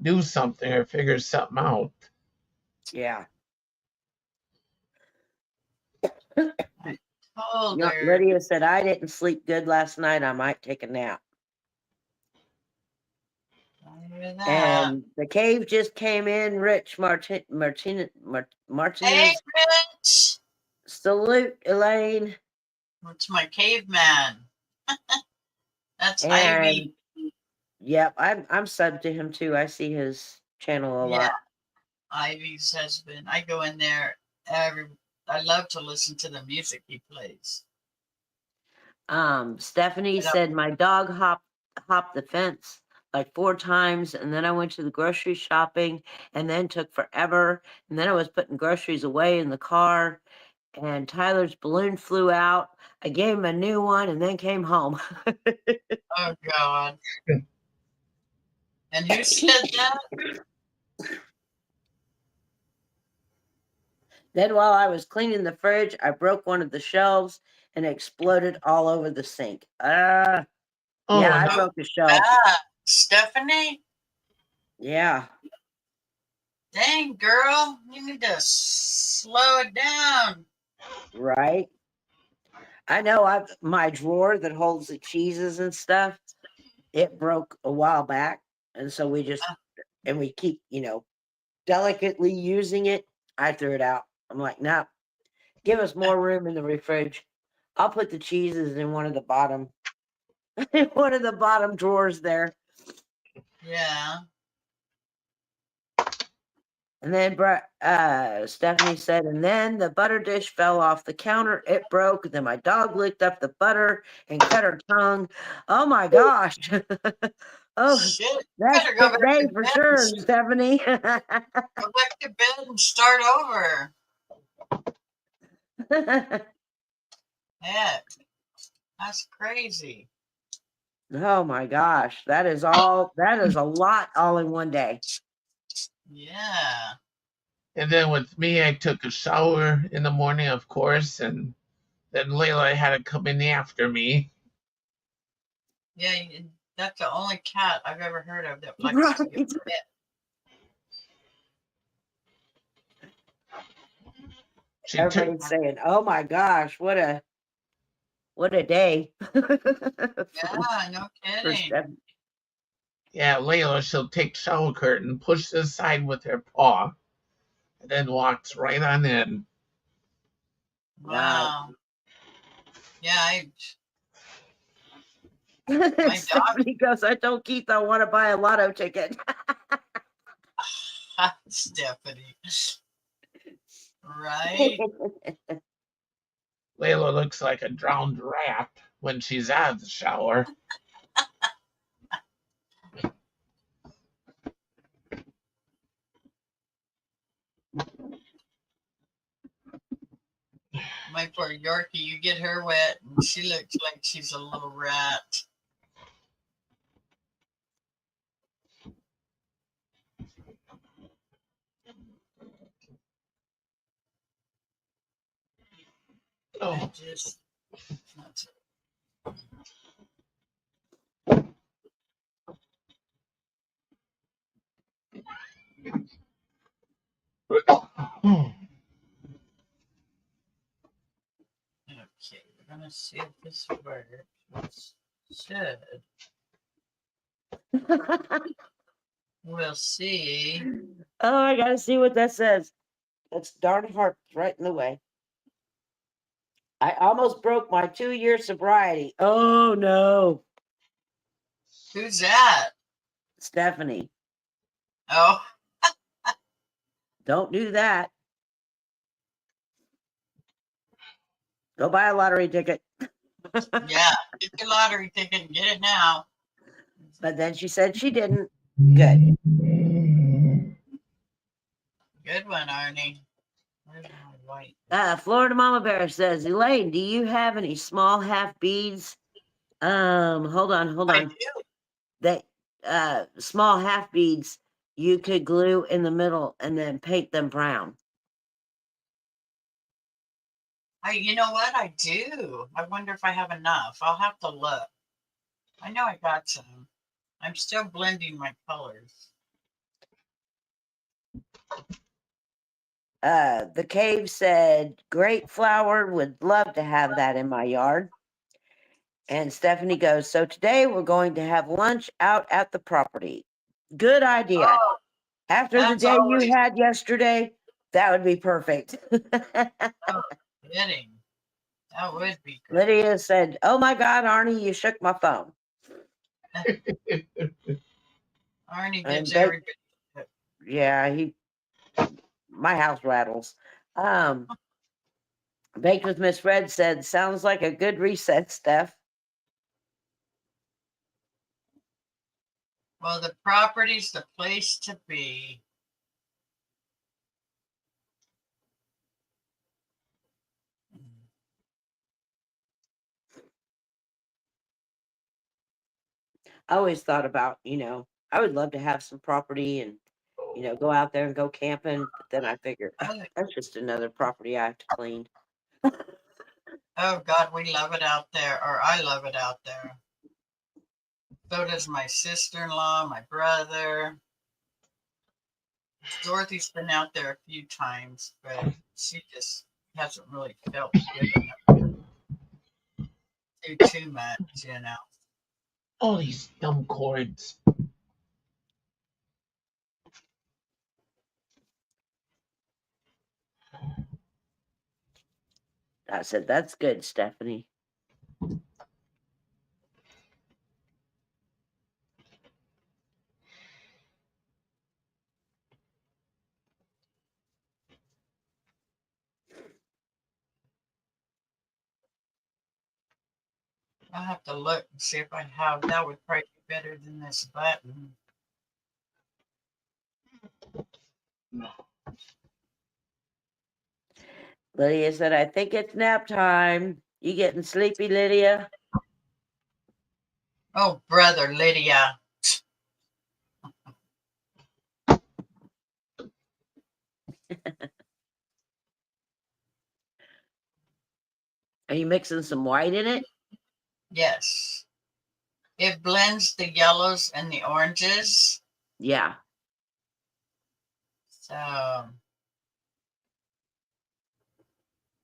do something or figure something out. Yeah. I told Yeah, her, Lydia said, I didn't sleep good last night. I might take a nap. I hear that. And the cave just came in. Rich Hey, Martinez. Rich. Salute, Elaine. It's my caveman. That's Ivy. And yep, I'm subbed to him too. I see his channel a Yeah, lot. Ivy's husband. I go in there every. I love to listen to the music he plays. Stephanie I don't- said my dog hopped the fence like 4 times, and then I went to the grocery shopping, and then took forever, and then I was putting groceries away in the car, and Tyler's balloon flew out. I gave him a new one, and then came home. Oh God! And who said that? Then while I was cleaning the fridge, I broke one of the shelves and exploded all over the sink. Yeah, Oh, I and Oh, broke a shelf. God, Stephanie. Yeah, Dang, girl, you need to slow it down. right. I know my drawer that holds the cheeses and stuff, it broke a while back. And so we keep, delicately using it. I threw it out. I'm like, no, give us more room in the fridge. I'll put the cheeses in one of the bottom one of the bottom drawers there. Yeah. And then Stephanie said, and then the butter dish fell off the counter. It broke. Then my dog licked up the butter and cut her tongue. Oh my gosh. Oh, Shit. You that's better go fit back day to for bed. sure, Stephanie. Go back to bed and start over. Heck, that's crazy. Oh my gosh. That is a lot all in one day. Yeah. and then with me, I took a shower in the morning, of course, and then Layla had to come in after me. Yeah, that's the only cat I've ever heard of that likes to get Right. wet. She took Everybody's saying, oh my gosh, what a day. Yeah, no For kidding. Stephanie. Yeah, Layla, she'll take shower curtain, push it aside with her paw, and then walks right on in. Wow. Wow. Yeah, my dog, Stephanie goes, I told Keith I want to buy a lotto ticket. Stephanie. Right? Layla looks like a drowned rat when she's out of the shower. My poor Yorkie, you get her wet and she looks like she's a little rat. I Oh, just, that's Okay, we're gonna see if this works. Should. We'll see. Oh, I gotta see what that says. That's darn hard, right in the way. I almost broke my 2-year sobriety. Oh no, Who's that? Stephanie, Oh, don't do that. Go buy a lottery ticket. yeah. Get the lottery ticket and get it now. But then she said she didn't. Good. Good one, Arnie. Where's my white? Florida Mama Bear says, Elaine, do you have any small half beads? Hold I on. do. That small half beads you could glue in the middle and then paint them brown. You know what? I do. I wonder if I have enough. I'll have to look. I know I got some. I'm still blending my colors. The cave said, great flower, would love to have that in my yard. And Stephanie goes, so today we're going to have lunch out at the property. Good idea. Oh, After the that's day you always had yesterday, that would be perfect. kidding. That would be great. Lydia said, oh my God, Arnie, you shook my phone. Arnie And gives they, everybody. yeah, my house rattles. Baked with Miss Red said, sounds like a good reset, Steph. Well, the property's the place to be. I always thought about, I would love to have some property and, go out there and go camping. But then I figured that's just another property I have to clean. Oh God, we love it out there, or I love it out there. So does my sister-in-law, my brother. Dorothy's been out there a few times, but she just hasn't really felt good enough to do too much. All these dumb cords. I said, that's good, Stephanie. I'll have to look and see if I have. That would probably be better than this button. Lydia said, I think it's nap time. You getting sleepy, Lydia? Oh, brother, Lydia. Are you mixing some white in it? Yes. It blends the yellows and the oranges. Yeah. So,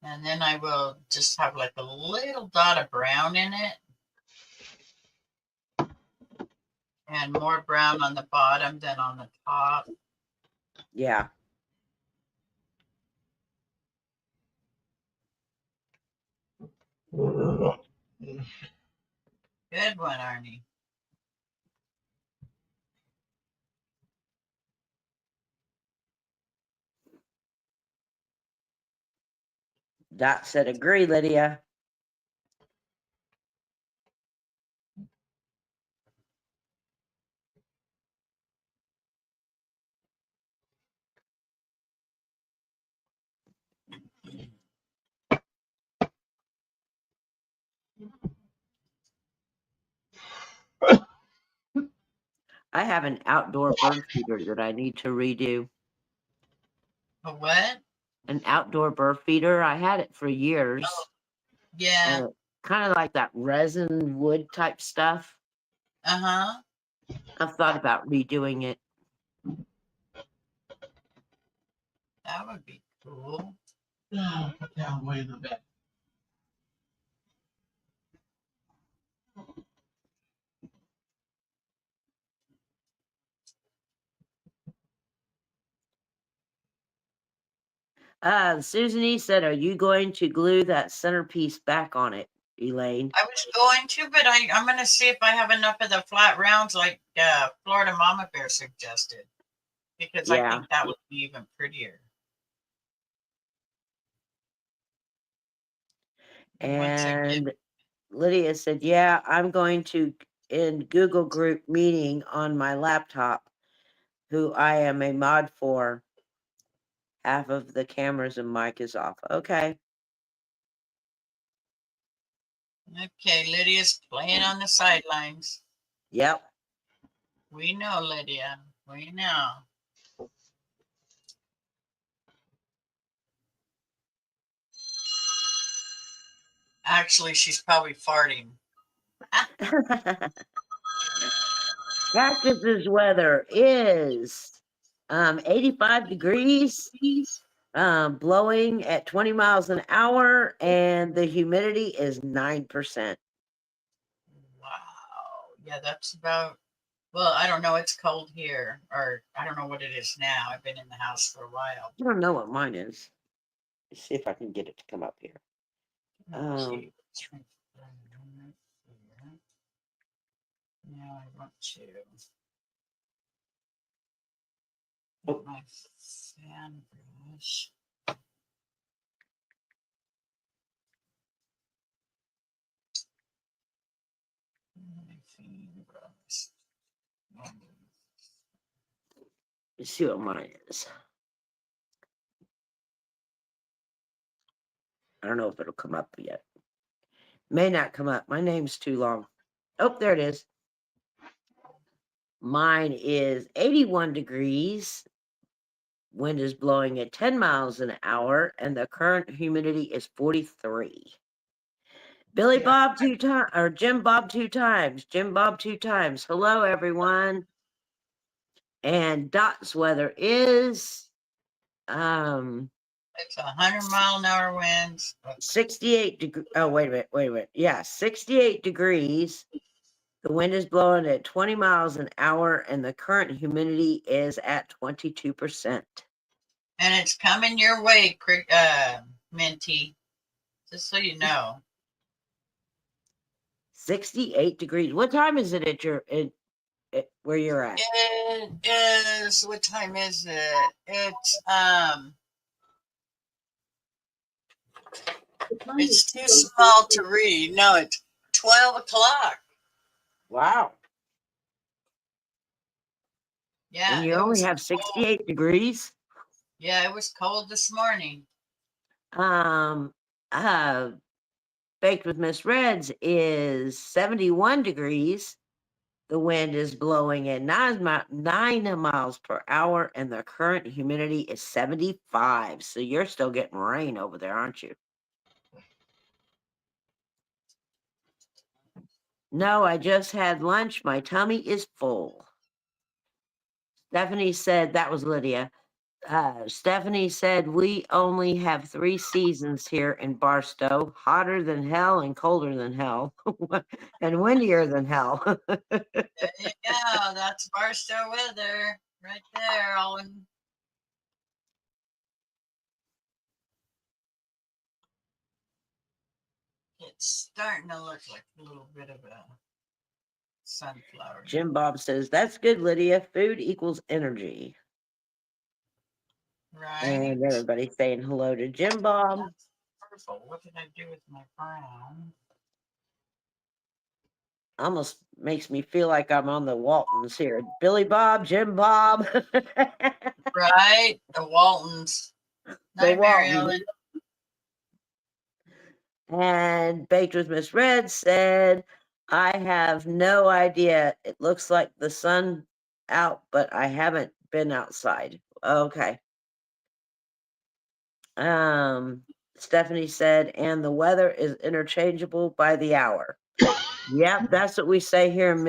and then I will just have like a little dot of brown in it. And more brown on the bottom than on the top. Yeah. Good one, Arnie. Dot said, agree, Lydia. I have an outdoor bird feeder that I need to redo. A what? An outdoor bird feeder. I had it for years. Yeah. And kind of like that resin wood type stuff. Uh-huh. I've thought about redoing it. That would be cool. Oh, put that away in the bed. Susan E said, "Are you going to glue that centerpiece back on it, Elaine?" I was going to, but I'm going to see if I have enough of the flat rounds like Florida Mama Bear suggested, because I Yeah. think that would be even prettier. Once I get And Lydia said, "Yeah, I'm going to in Google group meeting on my laptop, who I am a mod for. Half of the cameras and mic is off." Okay. Okay, Lydia's playing on the sidelines. Yep. We know, Lydia. We know. Actually, she's probably farting. Cactus's weather is 85 degrees, blowing at 20 miles an hour, and the humidity is 9%. Wow. Yeah, that's about, well, I don't know. It's cold here, or I don't know what it is now. I've been in the house for a while. I don't know what mine is. Let's see if I can get it to come up here. Okay. Now I want to get my fan brush. My fan brush. Let's see what mine is. I don't know if it'll come up yet. May not come up. My name's too long. Oh, there it is. Mine is 81 degrees. Wind is blowing at 10 miles an hour, and the current humidity is 43. Billy Yeah. Bob 2 times, or Jim Bob 2 times. Jim Bob 2 times. Hello, everyone. And Dot's weather is It's 100-mile-an-hour winds. 68 degrees. Oh, wait a minute. Yeah, 68 degrees. The wind is blowing at 20 miles an hour, and the current humidity is at 22%. And it's coming your way, Minty. Just so you know. 68 degrees. What time is it at where you're at? It is, what time is it? It's too small to read. No, it's 12 o'clock. Wow. Yeah, And you it only was have cold. 68 degrees? Yeah, it was cold this morning. Baked with Miss Reds is 71 degrees. The wind is blowing at 9 miles per hour, and the current humidity is 75. So you're still getting rain over there, aren't you? No, I just had lunch. My tummy is full. Stephanie said, that was Lydia. Stephanie said, we only have 3 seasons here in Barstow, hotter than hell and colder than hell, and windier than hell. There you go. That's Barstow weather right there. All in. It's starting to look like a little bit of a sunflower. Jim Bob says, that's good, Lydia. Food equals energy. Right. And everybody saying hello to Jim Bob. That's purple. What did I do with my brown? Almost makes me feel like I'm on the Waltons here. Billy Bob, Jim Bob. Right, the Waltons. Night, Mary Ellen. And Baked with Miss Red said, I have no idea. It looks like the sun out, but I haven't been outside. Okay. Stephanie said, and the weather is interchangeable by the hour. Yep, that's what we say here in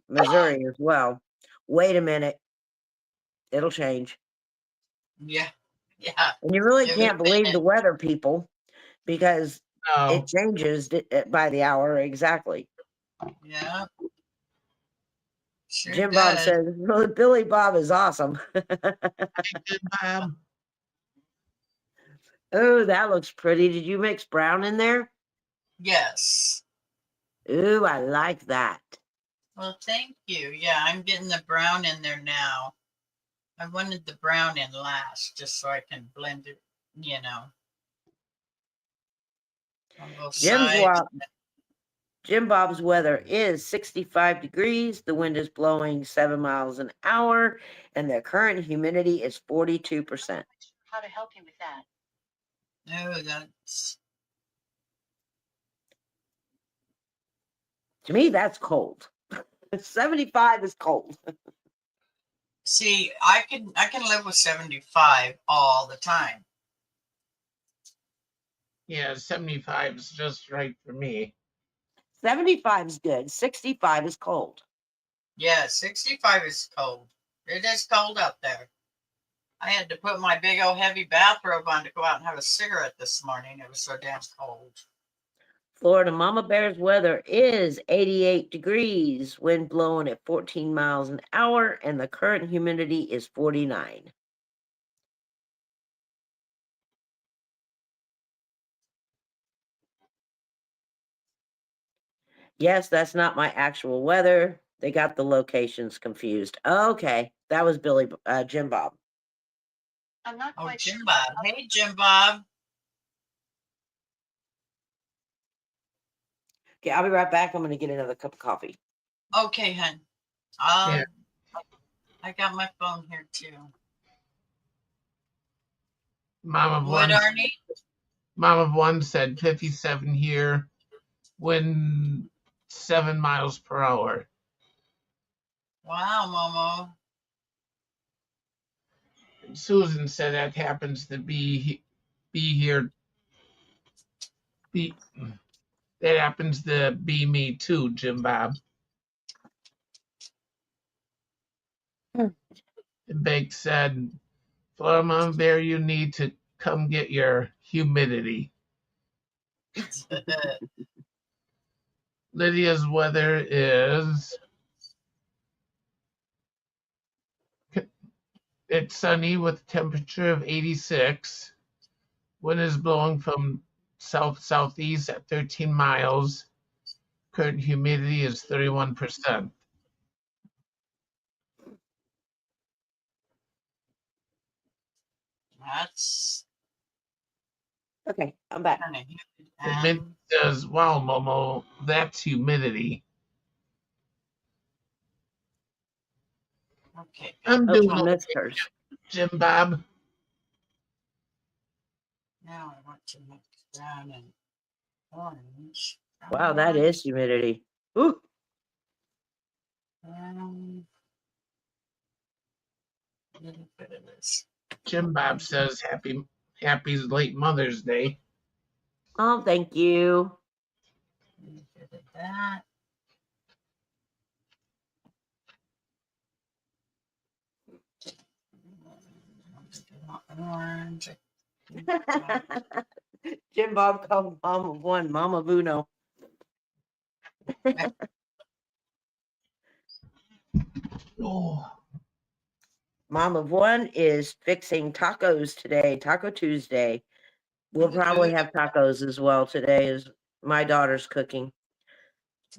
Missouri as well. Wait a minute. It'll change. Yeah, Yeah. And you really Give it can't a believe the minute. weather, people, because No. it changes by the hour. Exactly. Yeah. Sure Jim Bob does. says, well, Billy Bob is awesome. Jim Bob. Oh, that looks pretty. Did you mix brown in there? Yes. Ooh, I like that. Well, thank you. Yeah, I'm getting the brown in there now. I wanted the brown in last just so I can blend it, on both sides. Jim Bob's weather is 65 degrees. The wind is blowing 7 miles an hour, and the current humidity is 42%. How to help you with that? No, that's To me, that's cold. 75 is cold. see, I can live with 75 all the time. Yeah, 75 is just right for me. 75 is good. 65 is cold. Yeah, 65 is cold. It is cold out there. I had to put my big old heavy bathrobe on to go out and have a cigarette this morning. It was so damn cold. Florida Mama Bear's weather is 88 degrees, wind blowing at 14 miles an hour, and the current humidity is 49. Yes, that's not my actual weather. They got the locations confused. Okay, that was Jim Bob. I'm not Oh, quite Jim sure. Bob. Hey, Jim Bob. Okay, I'll be right back. I'm going to get another cup of coffee. Okay, hun. Yeah. I got my phone here too. Mom of What, one. Arnie? Mom of one said 57 here. Wind 7 miles per hour. Wow, Momo. Susan said that happens to be here. That happens to be me too, Jim Bob. And Bake said, Florida Mama Bear, you need to come get your humidity. Lydia's weather is it's sunny with a temperature of 86. Wind is blowing from south-southeast at 13 miles. Current humidity is 31%. That's Okay, I'm back. kind of humid. And Mint says, wow, Momo, that's humidity. Okay. I'm Oh, doing I okay, missed hers. Jim Bob. Now I want to mix brown and orange. Wow, that is humidity. Ooh. A little bit of this. Jim Bob says, happy late Mother's Day. Oh, thank you. A little bit of that. Orange. Jim Bob called Mom of one, Mama Vuno. Oh, Mom of one is fixing tacos today, Taco Tuesday. We'll probably have tacos as well today as my daughter's cooking.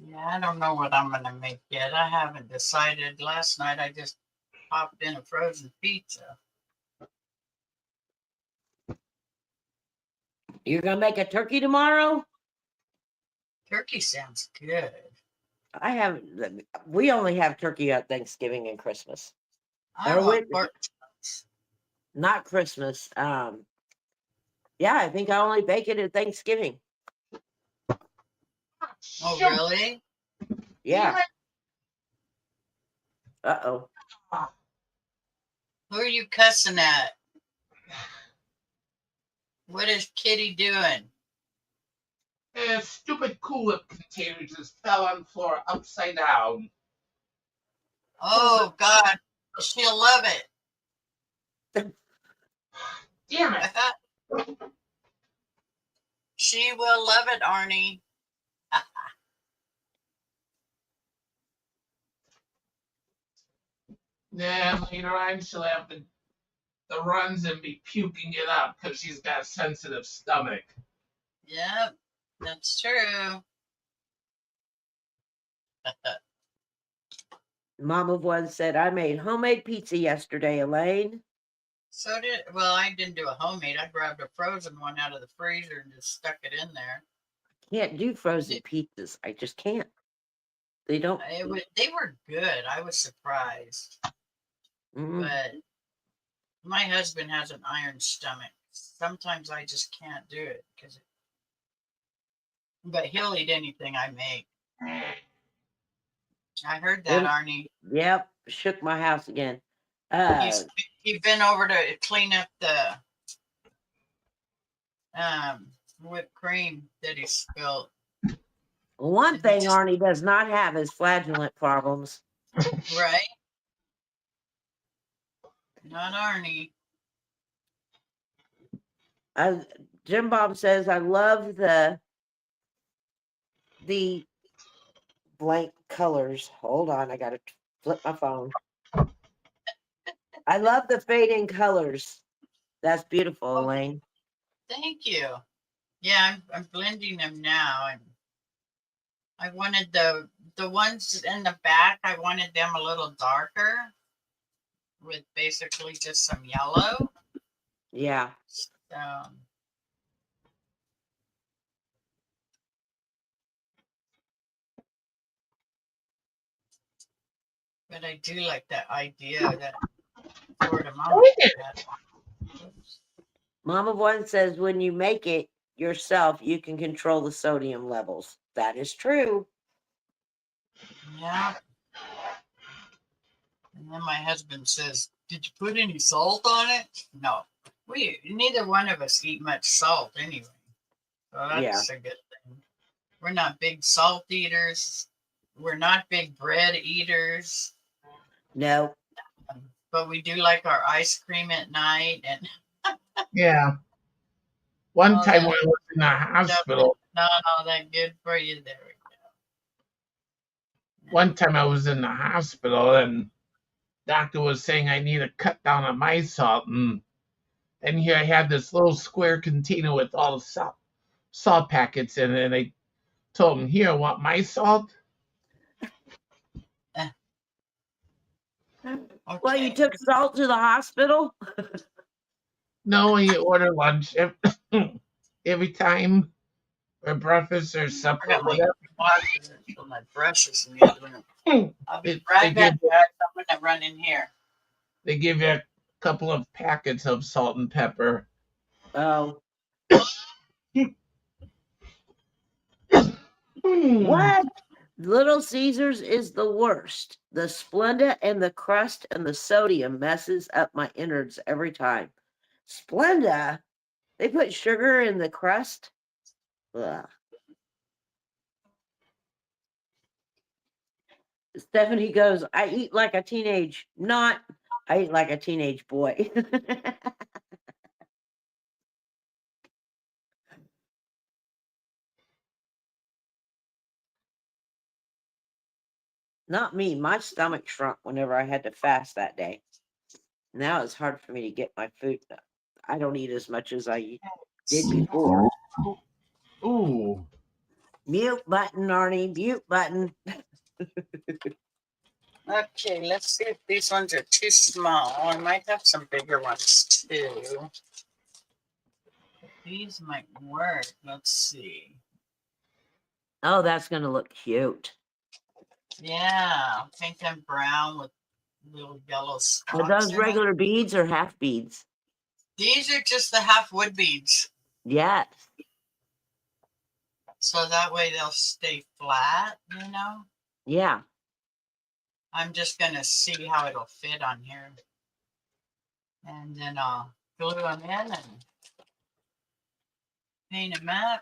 Yeah, I don't know what I'm going to make yet. I haven't decided. Last night I just popped in a frozen pizza. You're going to make a turkey tomorrow? Turkey sounds good. We only have turkey at Thanksgiving and Christmas. I Or want with- pork chops. Not Christmas. Yeah, I think I only bake it at Thanksgiving. Oh, really? Yeah. Uh-oh. Who are you cussing at? What is Kitty doing? A stupid Cool-Whip container just fell on the floor upside down. Oh, God. She'll love it. Damn it. She will love it, Arnie. Then later on, she'll have the runs and be puking it up because she's got a sensitive stomach. Yep, that's true. Mom of one said, I made homemade pizza yesterday, Elaine. Well, I didn't do a homemade. I grabbed a frozen one out of the freezer and just stuck it in there. Can't do frozen pizzas. I just can't. They don't. They were good. I was surprised. But my husband has an iron stomach. Sometimes I just can't do it but he'll eat anything I make. I heard that, Arnie. Yep, shook my house again. He's been over to clean up the whipped cream that he spilled. One thing Arnie does not have is flagellant problems. Right? Not Arnie. Jim Bob says, I love the blank colors. Hold on, I gotta flip my phone. I love the fading colors. That's beautiful, Elaine. Thank you. Yeah, I'm blending them now. I wanted the ones in the back, I wanted them a little darker with basically just some yellow. Yeah. But I do like that idea that Florida Mama had. Mom of one says, when you make it yourself, you can control the sodium levels. That is true. Yeah. And then my husband says, did you put any salt on it? No. Neither one of us eat much salt anyway. So that's a good thing. We're not big salt eaters. We're not big bread eaters. No. But we do like our ice cream at night. And yeah. One time when I was in the hospital. Not all that good for you. There we go. One time I was in the hospital and doctor was saying I need to cut down on my salt, and here I had this little square container with all the salt packets in it, and I told him, here, want my salt? Okay. Well, you took salt to the hospital? No, you order lunch every time, or breakfast, or supper, or whatever. My brushes in the other room. I'll be right back, guys. I'm gonna run in here. They give you a couple of packets of salt and pepper. Oh. What? Little Caesars is the worst. The Splenda and the crust and the sodium messes up my innards every time. Splenda? They put sugar in the crust? Ugh. Stephanie goes, I eat like a teenage boy. Not me. My stomach shrunk whenever I had to fast that day. Now it's hard for me to get my food. I don't eat as much as I did before. Ooh. Mute button, Arnie. Mute button. Okay, let's see if these ones are too small. I might have some bigger ones too. These might work. Let's see. Oh, that's going to look cute. Yeah, pink and brown with little yellow spots. Are those regular beads or half beads? These are just the half wood beads. Yes. So that way they'll stay flat, you know? Yeah. I'm just going to see how it'll fit on here. And then I'll glue them in and paint them up.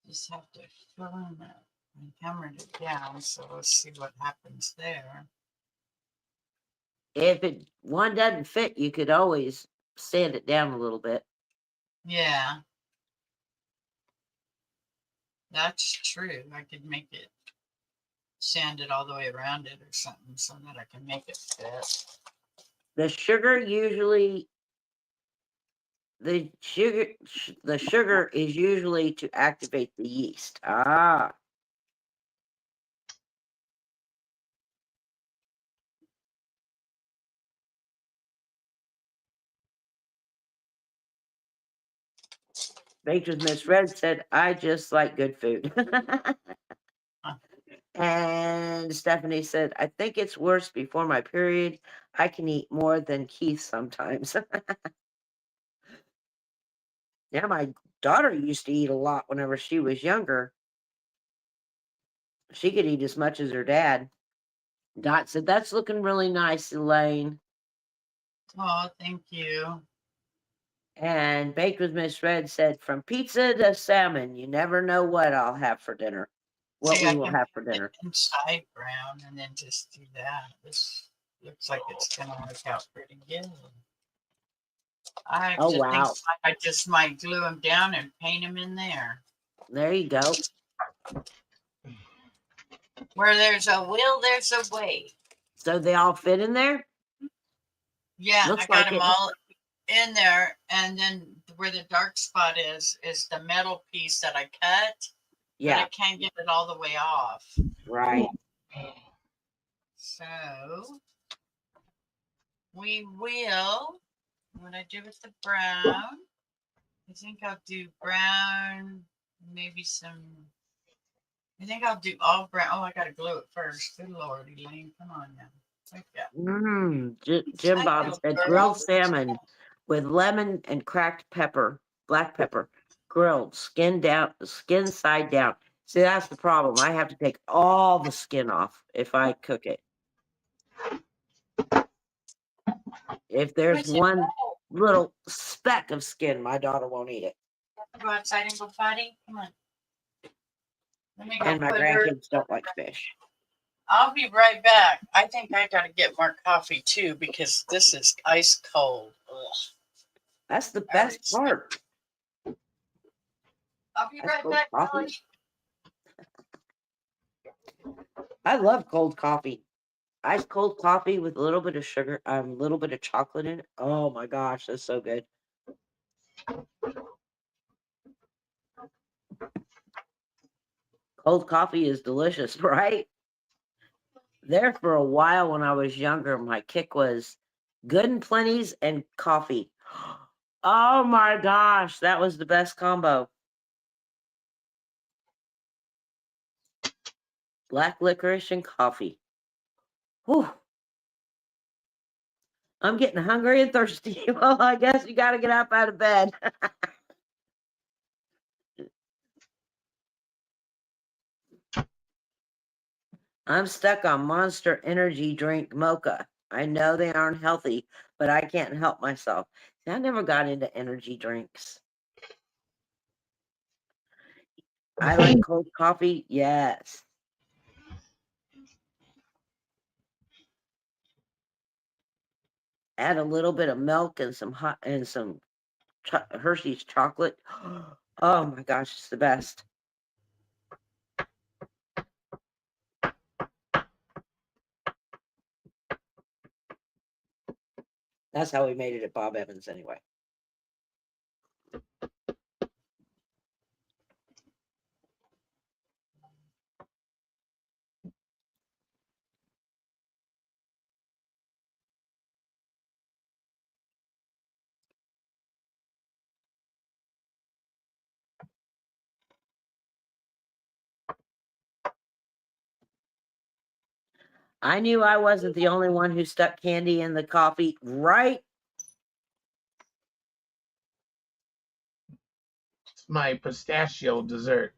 Just have to fill in it. I hammered it down, so let's see what happens there. If one doesn't fit, you could always sand it down a little bit. Yeah, that's true. I could make it sand it all the way around it or something so that I can make it fit. The sugar usually the sugar is usually to activate the yeast. Ah. Baked with Miss Red said, I just like good food. And Stephanie said, I think it's worse before my period. I can eat more than Keith sometimes. Yeah, my daughter used to eat a lot whenever she was younger. She could eat as much as her dad. Dot said, that's looking really nice, Elaine. Oh, thank you. And Baked with Miss Red said, from pizza to salmon, you never know what I'll have for dinner. What See, we I will can have for put it dinner. inside brown and then just do that. This looks like it's gonna work out pretty good. I have Oh, to think wow. I just might glue them down and paint them in there. There you go. Where there's a will, there's a way. So they all fit in there? Yeah, I Looks got like them it. all in there, and then where the dark spot is the metal piece that I cut, but Yeah, I can't get it all the way off. right. So we will. What I do with the brown, I think I'll do brown, maybe some. I think I'll do all brown. Oh, I gotta glue it first. Good Lord, Elaine, come on now. Jim I Bob go, said girl. grilled salmon with lemon and cracked pepper, black pepper, grilled, skin side down. See, that's the problem. I have to take all the skin off if I cook it. If there's Where's it? one little speck of skin, my daughter won't eat it. Go outside and go potty. Come on. Let me go And my put her. grandkids don't like fish. I'll be right back. I think I gotta get more coffee too because this is ice cold. Ugh. That's the I already best part. I'll be That's right cold back, coffee. Kelly. I love cold coffee. Ice cold coffee with a little bit of sugar, a little bit of chocolate in it. Oh my gosh, that's so good. Cold coffee is delicious, right? There for a while when I was younger, my kick was good and plenties and coffee. Oh my gosh, that was the best combo. Black licorice and coffee. Whew. I'm getting hungry and thirsty. Well, I guess you got to get up out of bed. I'm stuck on Monster Energy drink mocha. I know they aren't healthy, but I can't help myself. See, I never got into energy drinks. I like cold coffee. Yes. Add a little bit of milk and some hot and some Hershey's chocolate. Oh my gosh, it's the best. That's how we made it at Bob Evans anyway. I knew I wasn't the only one who stuck candy in the coffee, right? It's my pistachio dessert.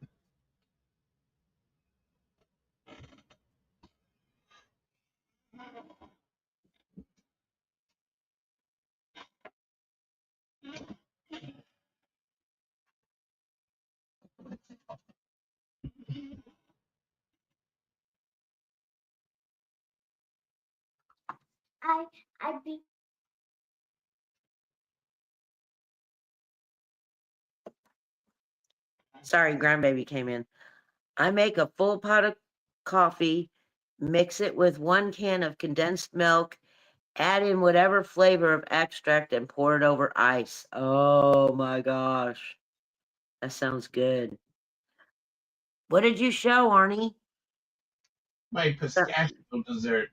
Sorry, grandbaby came in. I make a full pot of coffee, mix it with 1 can of condensed milk, add in whatever flavor of extract, and pour it over ice. Oh my gosh. That sounds good. What did you show, Arnie? My pistachio dessert.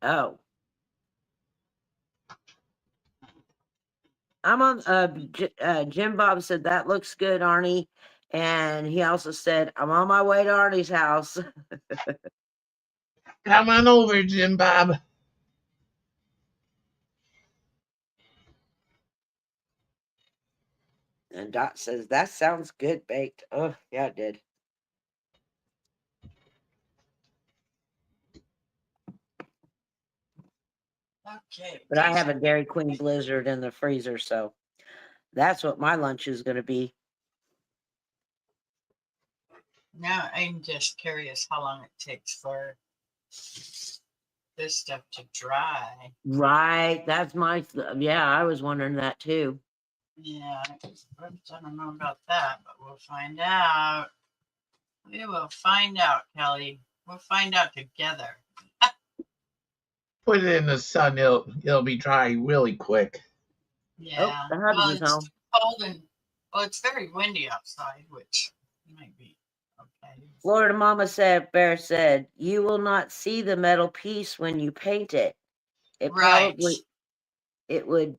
Oh. I'm on Jim Bob said that looks good, Arnie. And he also said, I'm on my way to Arnie's house. Come on over, Jim Bob. And Dot says, that sounds good baked. Oh, yeah, it did. Okay. But I have a tasting- Dairy Queen Blizzard in the freezer, so that's what my lunch is going to be. Now I'm just curious how long it takes for this stuff to dry. Right. That's yeah, I was wondering that too. Yeah, I don't know about that, but we'll find out. We will find out, Kelly. We'll find out together. Put it in the sun. It'll be dry really quick. Yeah. Oh, the hubs Well, is it's home. cold and well, it's very windy outside, which might be okay. Florida Mama Bear said, you will not see the metal piece when you paint it. Right. It would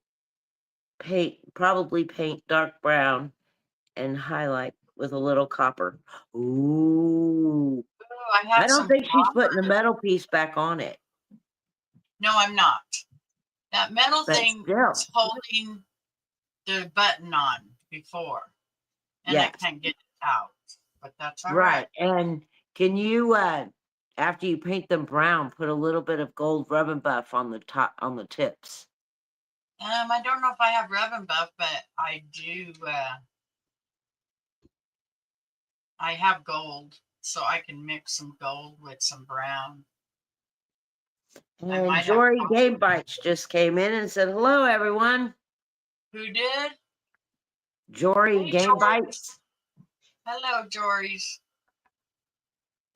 probably paint dark brown and highlight with a little copper. Ooh. Ooh, I have I don't some think she's putting the copper. metal piece back on it. No, I'm not. That metal But thing still. was holding the button on before, and I Yes. can't get it out. But that's all Right. right. And can you after you paint them brown, put a little bit of gold rub and buff on the top on the tips? I don't know if I have rub and buff, but I do. I have gold, so I can mix some gold with some brown. I And might have. Jory Game Bites just came in and said, hello, everyone. Who did? Jory Hey, Game Jory. Bites. Hello, Jory's.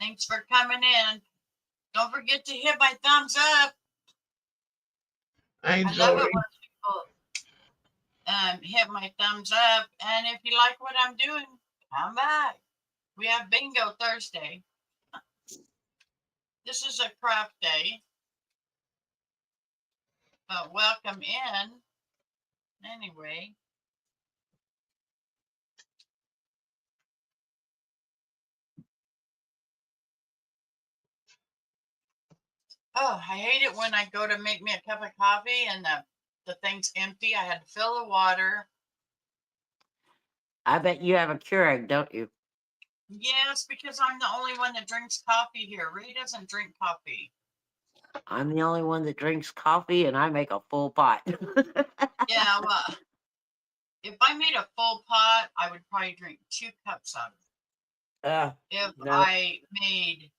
Thanks for coming in. Don't forget to hit my thumbs up. Hi, I love it Jory. when people hit my thumbs up. And if you like what I'm doing, come back. We have bingo Thursday. This is a craft day. But welcome in. Anyway. Oh, I hate it when I go to make me a cup of coffee and the thing's empty. I had to fill the water. I bet you have a Keurig, don't you? Yes, because I'm the only one that drinks coffee here. Ray doesn't drink coffee. I'm the only one that drinks coffee, and I make a full pot. Yeah, well, if I made a full pot, I would probably drink 2 cups of it. If no. I made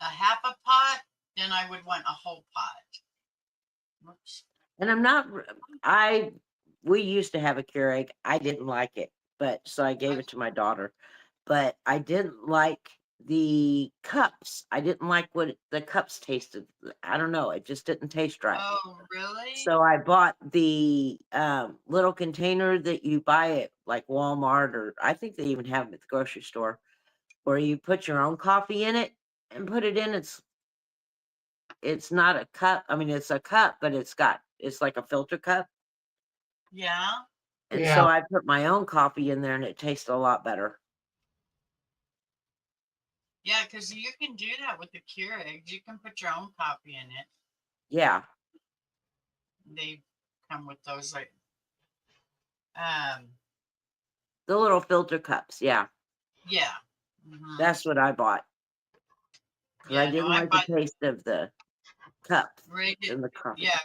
a half a pot, then I would want a whole pot. Whoops. And we used to have a Keurig. I didn't like it, but so I gave it to my daughter. But I didn't like the cups. I didn't like what the cups tasted. I don't know. It just didn't taste right. Oh, really? So I bought the little container that you buy at like Walmart, or I think they even have them at the grocery store, where you put your own coffee in it and put it in. It's not a cup. I mean, it's a cup, but it's like a filter cup. Yeah. And Yeah. so I put my own coffee in there, and it tasted a lot better. Yeah, because you can do that with the Keurigs. You can put your own coffee in it. Yeah. They come with those like The little filter cups. Yeah. yeah. Mm-hmm. That's what I bought. Because Yeah, I didn't like the taste of the cup in the coffee. Yeah.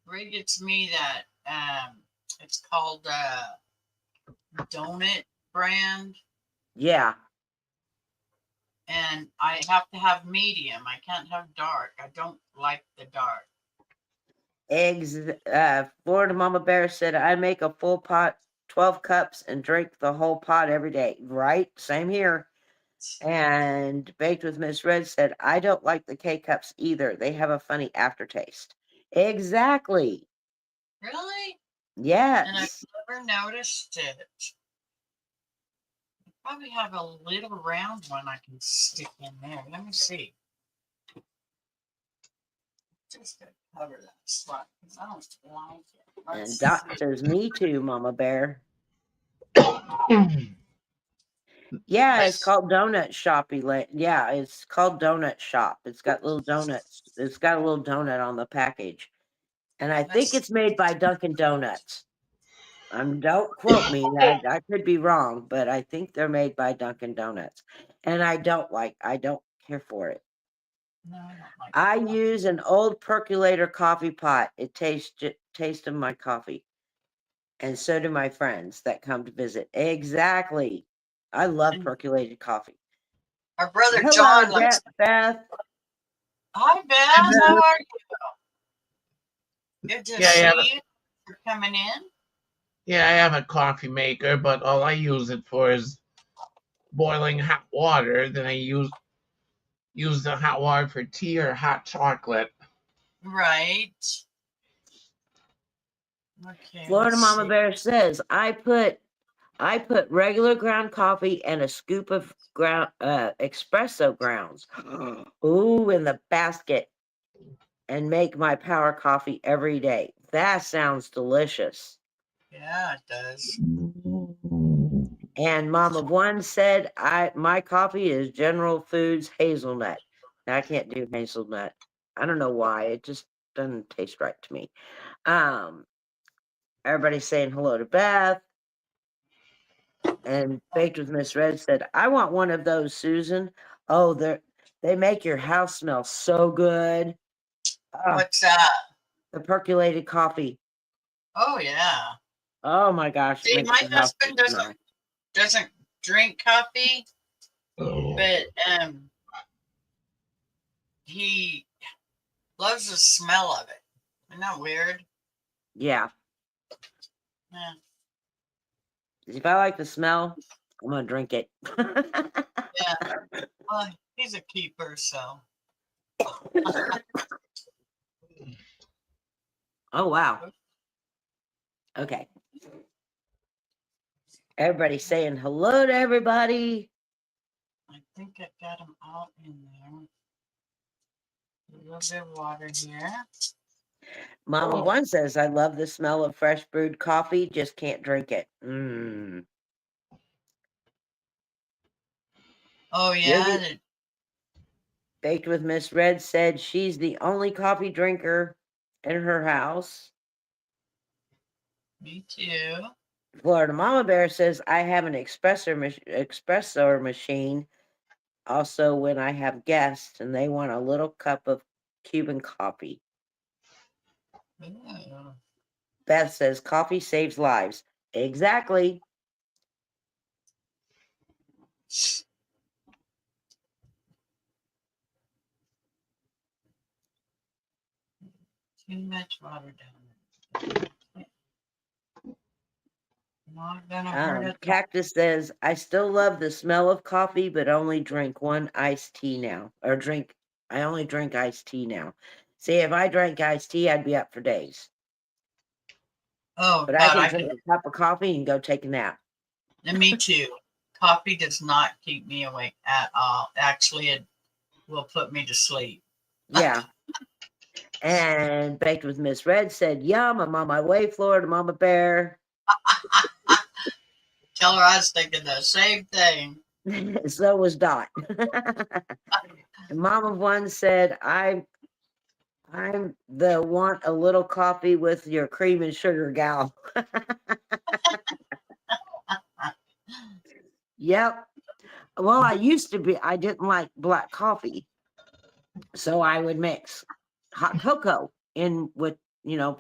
Ray gets me that it's called Donut brand. Yeah. and I have to have medium. I can't have dark. I don't like the dark. Eggs. Florida Mama Bear said, I make a full pot, 12 cups, and drink the whole pot every day. Right? Same here. And Baked with Miss Red said, I don't like the K cups either. They have a funny aftertaste. Exactly. Really? And I've Yes. never noticed it. I probably have a little round one I can stick in there. Let me see. Just to cover that spot because I don't like it. And Let's Dot see. says, me too, Mama Bear. Yeah, it's Yes. called Donut Shoppy. Yeah, it's called Donut Shop. It's got little donuts. It's got a little donut on the package. And I think Let's it's made by Dunkin' Donuts. Don't quote me. I could be wrong, but I think they're made by Dunkin' Donuts. And I don't care for it. No, I don't like I that. use an old percolator coffee pot. It tastes of my coffee. And so do my friends that come to visit. Exactly. I love And percolated coffee. our brother Hello, John likes. Beth. Hi, Beth. How are you? Good to Yeah, see you. For coming in. yeah, I have a coffee maker, but all I use it for is boiling hot water. Then I use the hot water for tea or hot chocolate. Right. Okay, Florida let's Mama see. Bear says, I put regular ground coffee and a scoop of espresso grounds. Ooh, in the basket, and make my power coffee every day. That sounds delicious. Yeah, it does. And Mom of One said, my coffee is General Foods hazelnut. Now, I can't do hazelnut. I don't know why. It just doesn't taste right to me. Everybody's saying hello to Beth. And Baked with Miss Red said, I want one of those, Susan. Oh, they make your house smell so good. What's that? The percolated coffee. Oh yeah. Oh my gosh, it See, makes my your house husband smell. doesn't drink coffee, Oh. but he loves the smell of it. Isn't that weird? Yeah. Yeah. If I like the smell, I'm gonna drink it. Yeah. Well, he's a keeper, so. Oh wow. Okay. Everybody's saying hello to everybody. I think I got him out in there. A little bit of water here. Mama One says, I love the smell of fresh brewed coffee, just can't drink it. Mm. Oh yeah. Baked with Miss Red said she's the only coffee drinker in her house. Me too. Florida Mama Bear says, I have an espresso machine. Also, when I have guests and they want a little cup of Cuban coffee. Ooh. Beth says, coffee saves lives. Exactly. Too much water down there. Not gonna hurt it. Cactus says, I still love the smell of coffee, but only drink one iced tea now. I only drink iced tea now. See, if I drank iced tea, I'd be up for days. Oh But I God, can I drink can. a cup of coffee and go take a nap. And me too. Coffee does not keep me awake at all. Actually, it will put me to sleep. Yeah. And Baked with Miss Red said, yum, I'm on my way, Florida Mama Bear. Tell her I was thinking the same thing. So was Dot. And Mom of One said, I'm the want a little coffee with your cream and sugar gal. Yep. Well, I didn't like black coffee. So I would mix hot cocoa in with,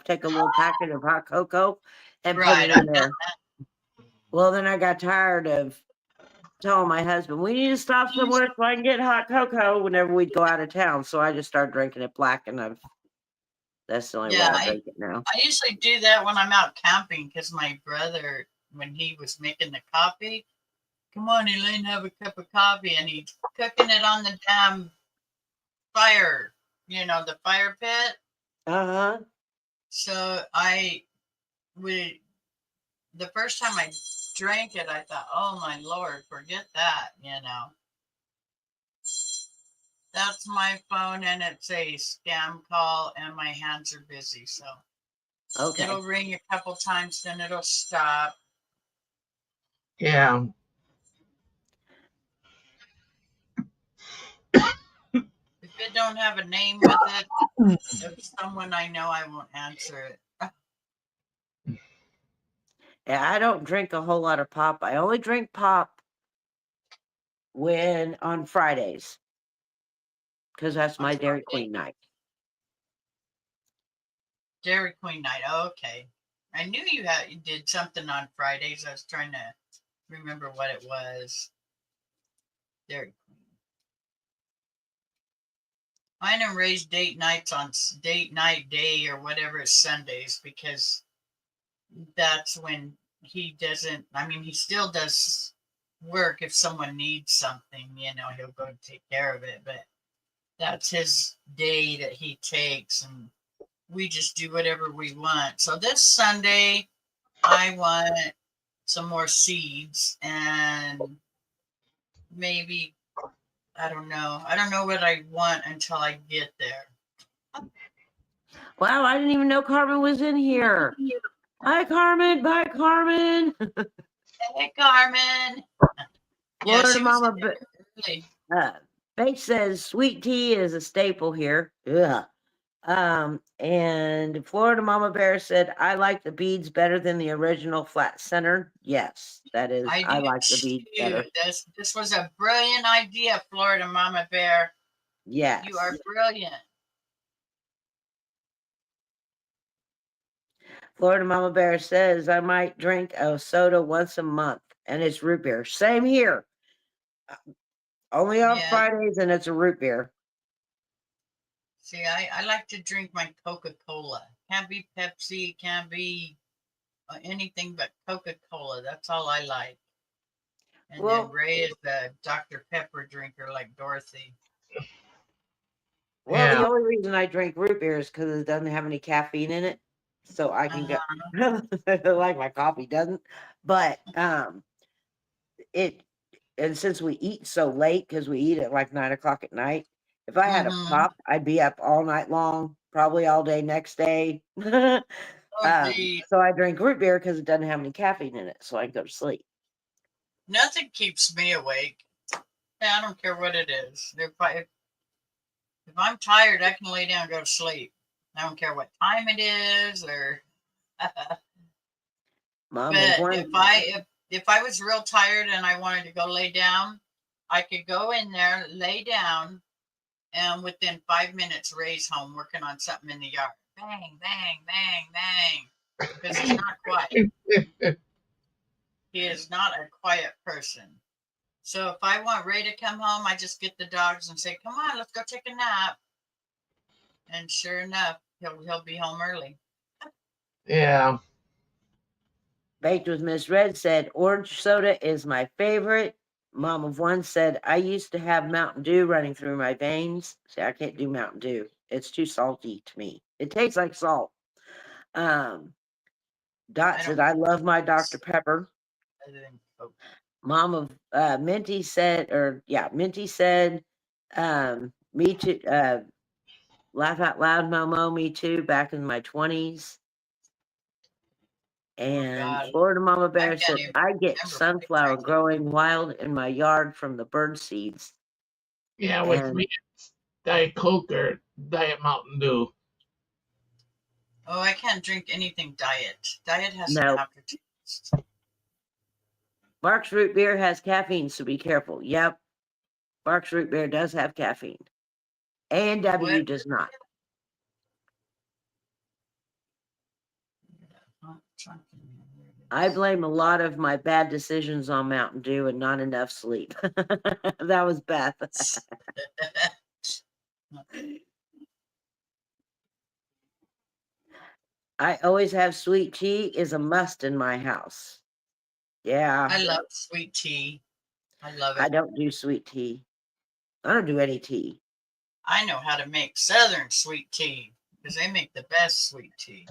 take a little packet of hot cocoa and put Right. it in there. Well, then I got tired of telling my husband, we need to stop somewhere so I can get hot cocoa whenever we'd go out of town. So I just started drinking it black, and that's the only way Yeah, I drink it now. I usually do that when I'm out camping because my brother, when he was making the coffee, come on, Elaine, have a cup of coffee, and he's cooking it on the damn fire, the fire pit. Uh-huh. So would the first time I drank it, I thought, oh my Lord, forget that, That's my phone, and it's a scam call, and my hands are busy. So Okay. it'll ring a couple times, then it'll stop. Yeah. If it don't have a name with it, if someone I know, I won't answer it. Yeah, I don't drink a whole lot of pop. I only drink pop on Fridays, because that's On my Dairy Friday? Queen night. Dairy Queen night. Okay. I knew you did something on Fridays. I was trying to remember what it was. Dairy Queen. Mine and Ray's date nights on date night day or whatever is Sundays, because that's when he doesn't, he still does work if someone needs something, he'll go take care of it, but that's his day that he takes, and we just do whatever we want. So this Sunday, I want some more seeds, and maybe, I don't know. I don't know what I want until I get there. Wow, I didn't even know Carmen was in here. Hi, Carmen. Bye, Carmen. Hey, Carmen. Yeah, Florida she was Mama early. Bates says sweet tea is a staple here. Ugh. And Florida Mama Bear said, I like the beads better than the original flat center. Yes, that is. I do like the beads better. too. This was a brilliant idea, Florida Mama Bear. Yes. You are brilliant. Florida Mama Bear says, I might drink a soda once a month, and it's root beer. Same here. Only on Yeah. Fridays, and it's a root beer. See, I like to drink my Coca-Cola. Can't be Pepsi, can't be anything but Coca-Cola. That's all I like. And then Ray is the Dr. Pepper drinker like Dorothy. Well, the Yeah. only reason I drink root beer is because it doesn't have any caffeine in it. So I can go like my coffee doesn't. But and since we eat so late, because we eat at like 9:00 at night, if I had a pop, I'd be up all night long, probably all day next day. So I drink root beer because it doesn't have any caffeine in it, so I can go to sleep. Nothing keeps me awake. I don't care what it is. If I'm tired, I can lay down and go to sleep. I don't care what time it is, or. Mom, But if I was real tired and I wanted to go lay down, I could go in there, lay down, and within 5 minutes, Ray's home working on something in the yard. Bang, bang, bang, bang. Because he's not quiet. He is not a quiet person. So if I want Ray to come home, I just get the dogs and say, "Come on, let's go take a nap." And sure enough, he'll be home early. Yeah. Baked with Miss Red said, orange soda is my favorite. Mom of One said, I used to have Mountain Dew running through my veins. See, I can't do Mountain Dew. It's too salty to me. It tastes like salt. Dot said, I love my Dr. Pepper. Mom of Minty said, me too. Laugh out loud, Momo, me too, back in my 20s. And Florida Mama Bear said, I get sunflower growing wild in my yard from the bird seeds. Yeah, with me, it's Diet Coke or Diet Mountain Dew. Oh, I can't drink anything diet. Diet has an aftertaste. Mark's root beer has caffeine, so be careful. Yep. Mark's root beer does have caffeine. A&W does not. Oh, chunky. There it I is. blame a lot of my bad decisions on Mountain Dew and not enough sleep. That was Beth. I always have sweet tea is a must in my house. Yeah, I love sweet tea. I love I it. don't do sweet tea. I don't do any tea. I know how to make Southern sweet tea because they make the best sweet tea.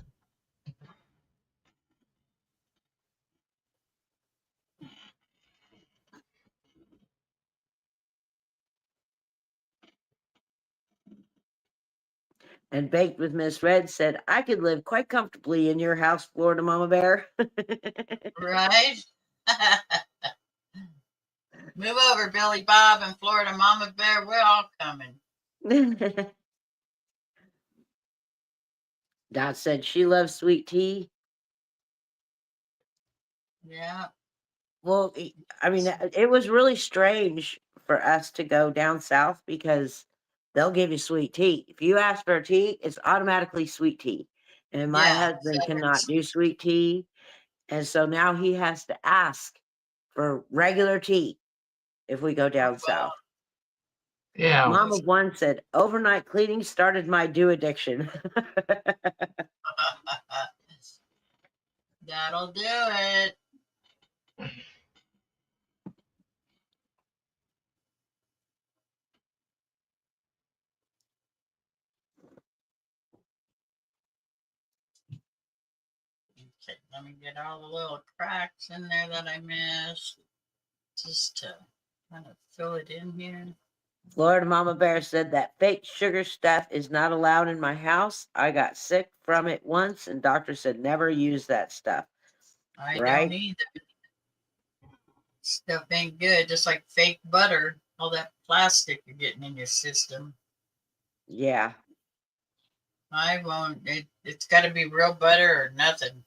And Baked with Miss Red said, I could live quite comfortably in your house, Florida Mama Bear. Right? Move over, Billy Bob and Florida Mama Bear. We're all coming. Dot said she loves sweet tea. Yeah. Well, I mean, it was really strange for us to go down south because they'll give you sweet tea. If you ask for a tea, it's automatically sweet tea. And my Yeah. husband Southern cannot do sweet tea. And so now he has to ask for regular tea if we go down south. Yeah. Mom of one said, overnight cleaning started my dew addiction. That'll do it. Okay, let me get all the little cracks in there that I missed. Just to kind of fill it in here. Florida Mama Bear said that fake sugar stuff is not allowed in my house. I got sick from it once, and doctor said never use that stuff. I Right? don't either. Stuff ain't good, just like fake butter, all that plastic you're getting in your system. Yeah. I won't. It's got to be real butter or nothing.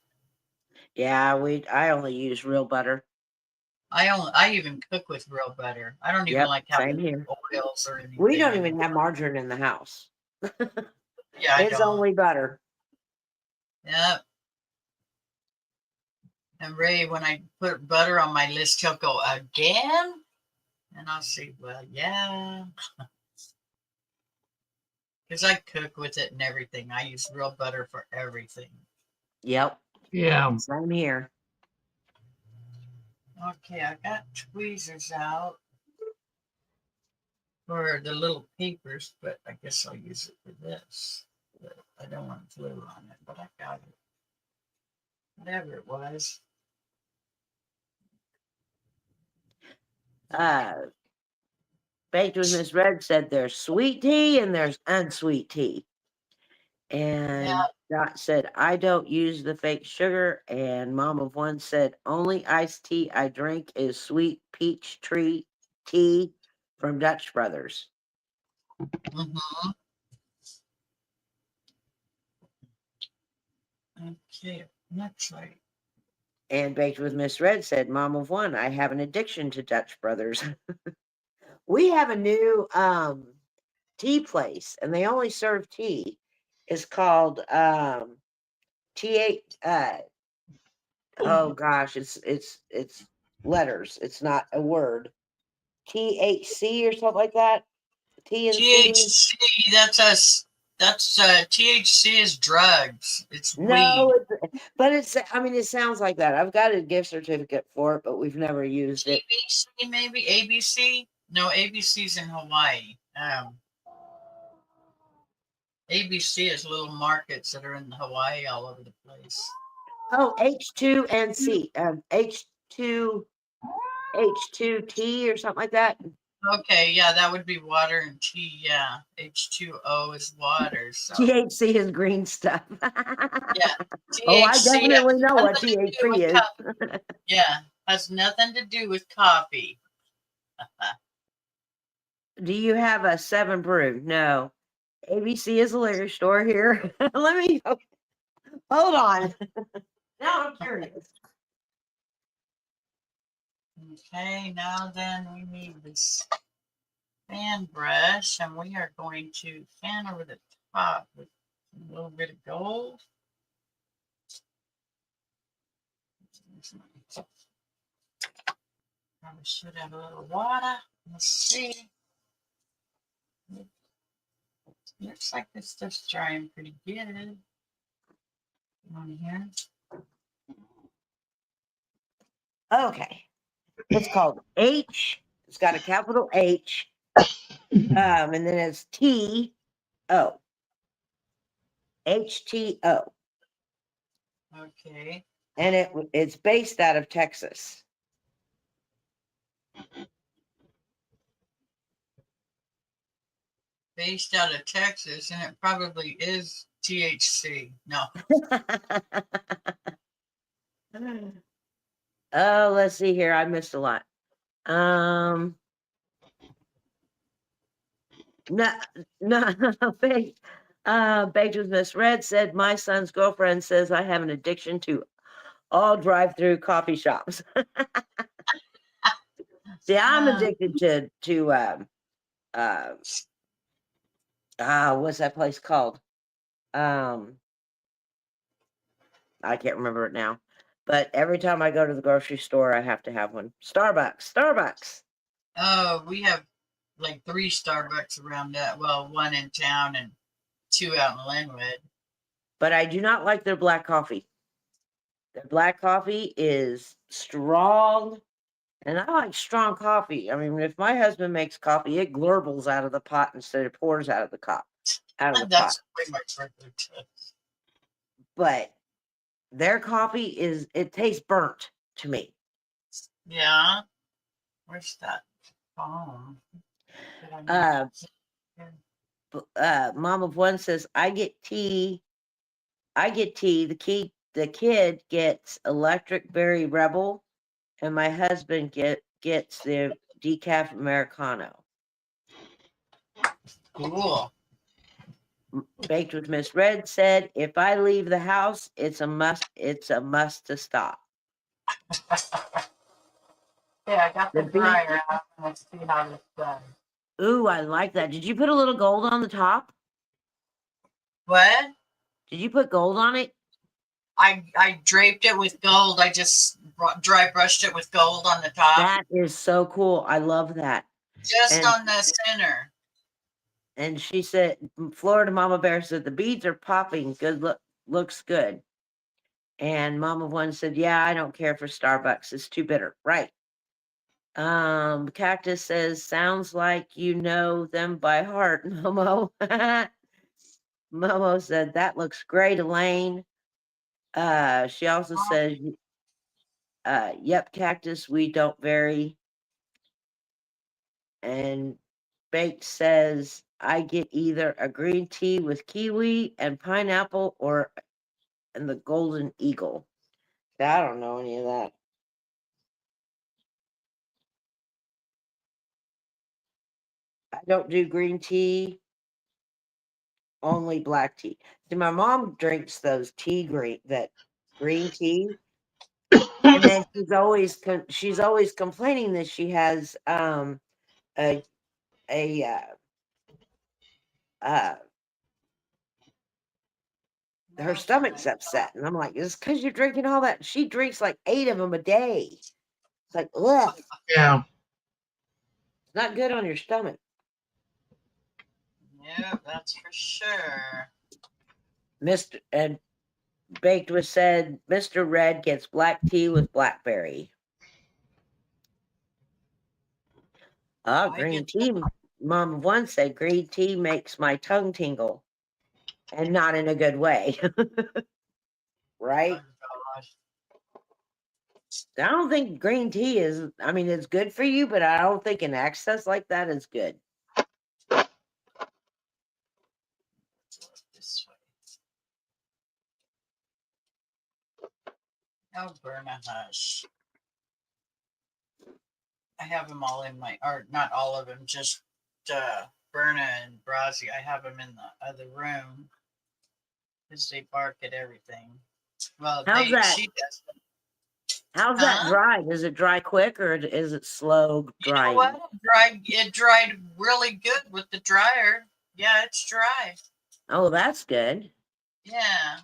Yeah, I only use real butter. I even cook with real butter. I don't even Yep, like same having here. oils or We anything don't in even it. have margarine in the house. Yeah, I It's don't. only butter. Yep. And Ray, when I put butter on my list, he'll go again, and I'll say, well, yeah, because I cook with it and everything. I use real butter for everything. Yep, Yeah. same here. Okay, I got tweezers out for the little papers, but I guess I'll use it for this. But I don't want glue on it, but I got it. Whatever it was. Baked with Miss Red said there's sweet tea and there's unsweet tea. And Yeah. Dot said, I don't use the fake sugar. And Mom of One said, only iced tea I drink is sweet peach tree tea from Dutch Brothers. Mm-hmm. Okay, that's right. And Baked with Miss Red said, Mom of One, I have an addiction to Dutch Brothers. We have a new tea place and they only serve tea. It's called T8 oh gosh, it's letters. It's not a word. THC or something like that. T and C. THC, that's us. That's THC is drugs. It's No, weed. but it's. I mean, it sounds like that. I've got a gift certificate for it, but we've never used it. ABC, maybe ABC. No, ABC's in Hawaii. ABC is little markets that are in Hawaii all over the place. Oh, H2 and C. H2 H2T or something like that. Okay, yeah, that would be water and tea. Yeah, H2O is water. So THC is green stuff. yeah, Oh, I THC has definitely know what nothing to do with THC is. coffee. Yeah, has nothing to do with coffee. Do you have a 7 brew? No. ABC is a liquor store here. Let me hold on. Now I'm curious. Okay, now then we need this fan brush, and we are going to fan over the top with a little bit of gold. Probably should have a little water. Let's see. Looks like this stuff's drying pretty good. On here. Okay. It's called H. It's got a capital H. And then it's T-O. H-T-O. Okay. And it's based out of Texas. Based out of Texas, and it probably is THC. No. Oh, let's see here. I missed a lot. No, baked, baked with Miss Red said my son's girlfriend says I have an addiction to all drive-through coffee shops. See, I'm addicted to what's that place called? I can't remember it now. But every time I go to the grocery store, I have to have one. Starbucks. Oh, we have like 3 Starbucks around that. Well, 1 in town and 2 out in Linwood. But I do not like their black coffee. Their black coffee is strong, and I like strong coffee. I mean, if my husband makes coffee, it glurbles out of the pot instead of pours out of the pot. That's way more regular too. But their coffee it tastes burnt to me. Yeah. Where's that phone? Mom of One says, I get tea. The kid gets Electric Berry Rebel, and my husband gets the decaf Americano. Cool. Baked with Miss Red said, if I leave the house, it's a must to stop. Yeah, I got the The beat- dryer out. Let's see how this does. Ooh, I like that. Did you put a little gold on the top? What? Did you put gold on it? I draped it with gold. I just dry brushed it with gold on the top. That is so cool. I love that. Just on the center. And she said, Florida Mama Bear said, the beads are popping. Looks good. And Mama One said, yeah, I don't care for Starbucks. It's too bitter. Right. Cactus says, sounds like you know them by heart, Momo. Momo said, that looks great, Elaine. She also says, yep, Cactus, we don't vary. And Baked says, I get either a green tea with kiwi and pineapple and the golden eagle. I don't know any of that. I don't do green tea, only black tea. See, my mom drinks those green tea, and then she's always complaining that she has a her stomach's upset, and I'm like, it's because you're drinking all that. She drinks like 8 of them a day. It's like, ugh, Yeah. it's not good on your stomach. Yeah, that's for sure. Mr. and Baked was said, Mr. Red gets black tea with blackberry. Green tea. Mom of One said green tea makes my tongue tingle, and not in a good way. Right? Oh, gosh. I don't think green tea is, I mean, it's good for you, but I don't think an excess like that is good. This way. Oh, Berna, hush. I have them all in or not all of them, just Berna and Brazzy. I have them in the other room because they bark at everything. Well, How's that? She does. How's that dry? Does it dry quick or is it slow drying? You know what? It dried really good with the dryer. Yeah, it's dry. Oh, that's good. Yeah.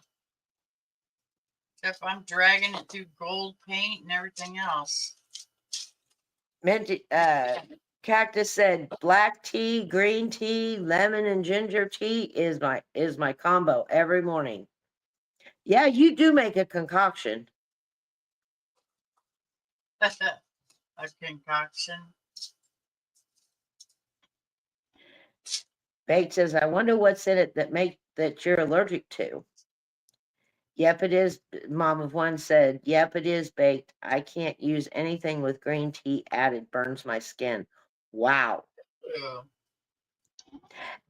If I'm dragging it through gold paint and everything else. Cactus said black tea, green tea, lemon and ginger tea is my combo every morning. Yeah, you do make a concoction. A concoction. Bate says, I wonder what's in it that you're allergic to. Yep, it is. Mom of one said, yep, it is baked. I can't use anything with green tea added, burns my skin. Wow. Ooh.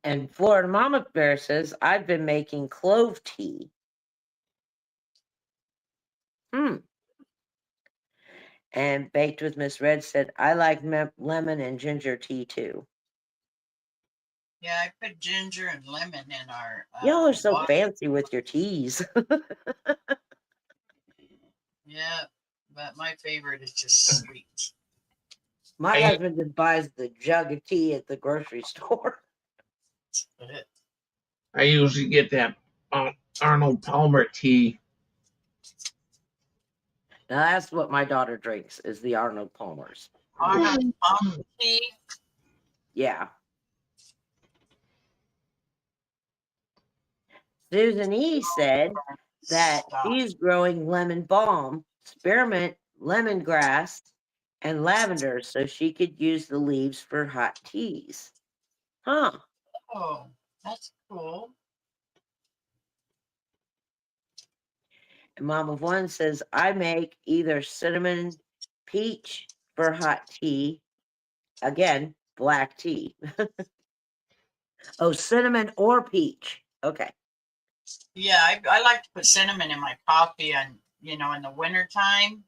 And Florida Mama Bear says, I've been making clove tea. And Baked with Miss Red said, I like lemon and ginger tea too. Yeah, I put ginger and lemon in our Y'all are so water. fancy with your teas. Yeah, but my favorite is just sweet. My I- husband just buys the jug of tea at the grocery store. I usually get that Arnold Palmer tea. Now that's what my daughter drinks, is the Arnold Palmer's. Arnold Palmer tea. Yeah. Susan E. said that Stop. she's growing lemon balm, spearmint, lemongrass, and lavender so she could use the leaves for hot teas. Huh. Oh, that's cool. And Mom of One says, I make either cinnamon peach for hot tea. Again, black tea. Oh, cinnamon or peach. Okay. Yeah, I like to put cinnamon in my coffee, and in the wintertime.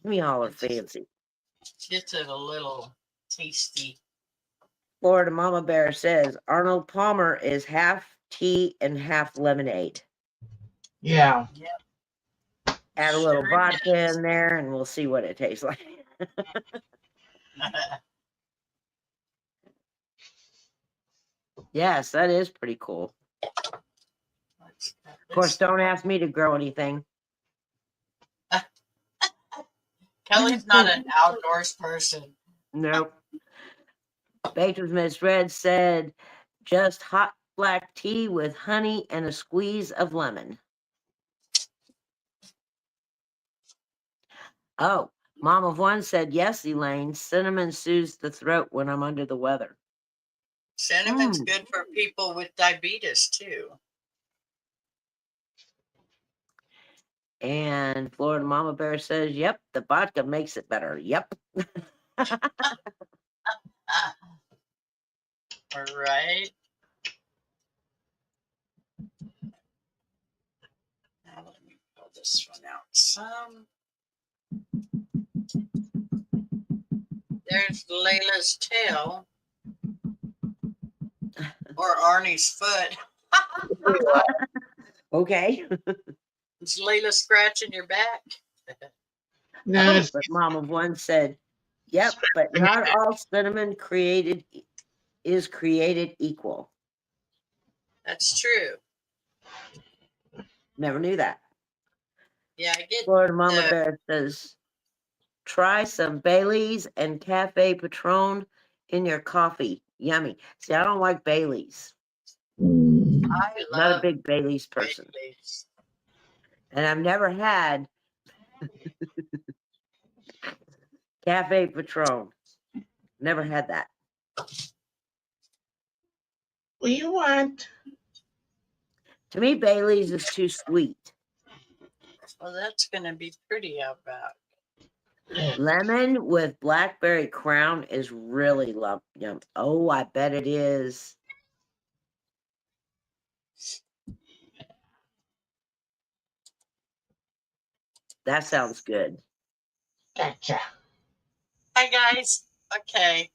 We all are It just fancy. gets it a little tasty. Florida Mama Bear says Arnold Palmer is half tea and half lemonade. Yeah. Yep. Add a little Sure vodka is. in there and we'll see what it tastes like. Yes, that is pretty cool. Of course, don't ask me to grow anything. Kelly's not an outdoors person. Nope. Baked with Miss Red said just hot black tea with honey and a squeeze of lemon. Oh, Mom of One said, yes, Elaine, cinnamon soothes the throat when I'm under the weather. Cinnamon's good for people with diabetes too. And Florida Mama Bear says, yep, the vodka makes it better. Yep. All right. Now let me pull this one out some. There's Layla's tail. Or Arnie's foot. Okay. Is Layla scratching your back? No, Oh, but Mom of One said, yep, but not all cinnamon is created equal. That's true. Never knew that. Yeah, I get Florida Mama Bear says, try some Baileys and Cafe Patron in your coffee. Yummy. See, I don't like Baileys. I Not a love big Baileys person. Baileys. And I've never had Cafe Patron. Never had that. what do you want? To me, Baileys is too sweet. Well, that's going to be pretty outback. Lemon with blackberry crown is really yum. Oh, I bet it is. That sounds good. Gotcha. Hi, guys. Okay.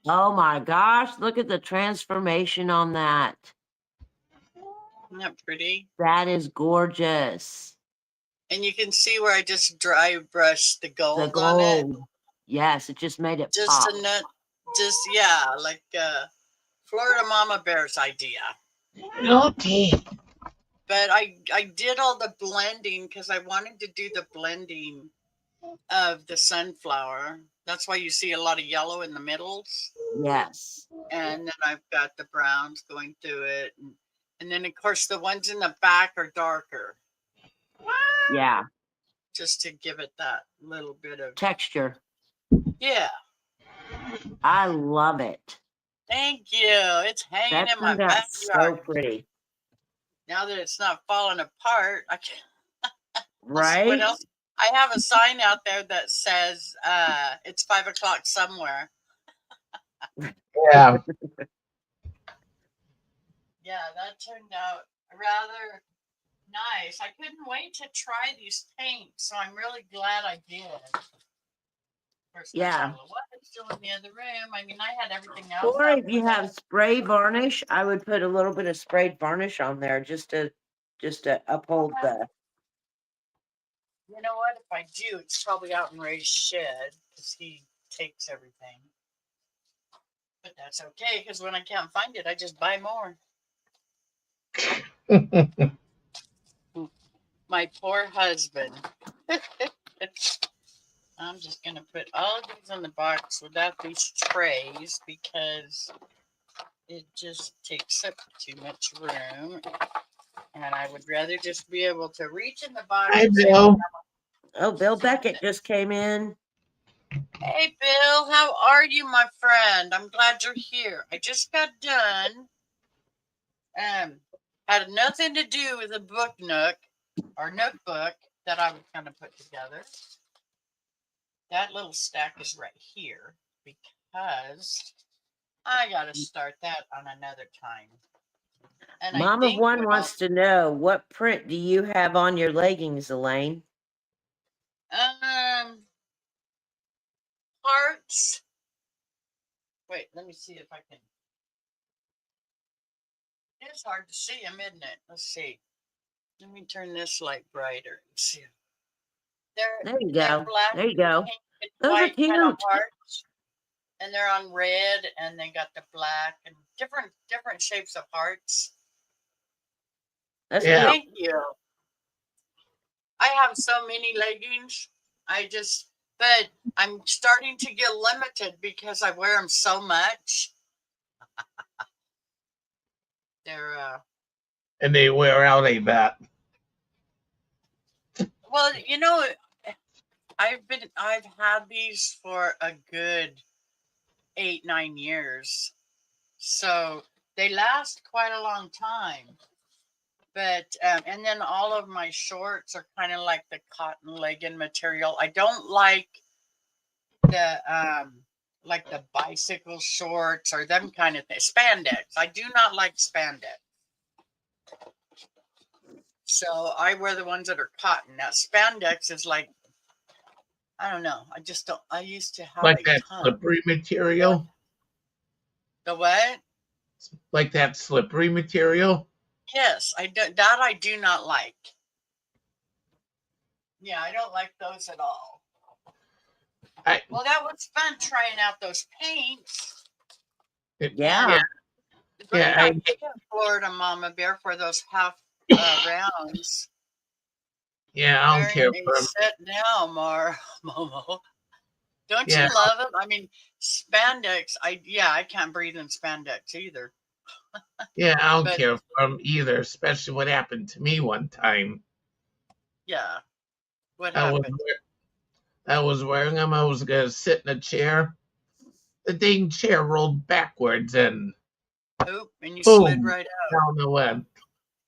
Oh my gosh, look at the transformation on that. Isn't that pretty? That is gorgeous. And you can see where I just dry brushed the gold, The on it. gold. Yes, it just made it Just pop. a nut. Just, yeah, like Florida Mama Bear's idea. Okay. But I did all the blending because I wanted to do the blending of the sunflower. That's why you see a lot of yellow in the middles. Yes. And then I've got the browns going through it. And then, of course, the ones in the back are darker Yeah. just to give it that little bit of, Texture. yeah. I love it. Thank you. It's hanging That in my turned out so backyard. pretty. Now that it's not falling apart, I'll see what Right? else. I have a sign out there that says it's 5 o'clock somewhere. Yeah. Yeah, that turned out rather nice. I couldn't wait to try these paints, so I'm really glad I did. Of course, my Yeah. bottle of water's still in the other room. I mean, I had everything else. Or That if you was have spray varnish, I would put a little bit of sprayed varnish on there just to uphold the. You know what? If I do, it's probably out in Ray's shed because he takes everything. But that's okay because when I can't find it, I just buy more. My poor husband. I'm just going to put all of these in the box without these trays because it just takes up too much room. And I would rather just be able to reach in the box Hi, and say, Bill. Oh, Bill Beckett just came in. hey, Bill, how are you, my friend? I'm glad you're here. I just got done. Had nothing to do with a book Nook or Nook book that I was going to put together. That little stack is right here because I got to start that on another time. And I Mom of think One what I'll, wants to know, what print do you have on your leggings, Elaine? hearts. Wait, let me see if I can. It's hard to see them, isn't it? Let's see. Let me turn this light brighter and see. There you They're go. black There you and go. pink and Those are white kind of cute. hearts, and they're on red, and they got the black and different shapes of hearts. That's Yeah. cute. Thank you. I have so many leggings. But I'm starting to get limited because I wear them so much. They're And they wear out a bat. well, I've had these for a good 8-9 years, so they last quite a long time. But and then all of my shorts are kind of like the cotton legging material. I don't like the bicycle shorts or them kind of things. Spandex. I do not like spandex. So I wear the ones that are cotton. Now spandex is like, I don't know. I just don't. I used to have Like a that ton. slippery material. The what? Like that slippery material. Yes, I do not like. Yeah, I don't like those at all. Well, that was fun trying out those paints. Yeah. Great Yeah, idea, Florida Mama Bear, for those half rounds. yeah, I don't Wearing care a for them. set now, Momo. Don't Yeah, you love it? I mean, spandex. I can't breathe in spandex either. yeah, I don't But care for them either. Especially what happened to me one time. yeah, what I was happened? I was wearing them. I was gonna sit in a chair. The dang chair rolled backwards and Oop, and you slid boom right out. down the web.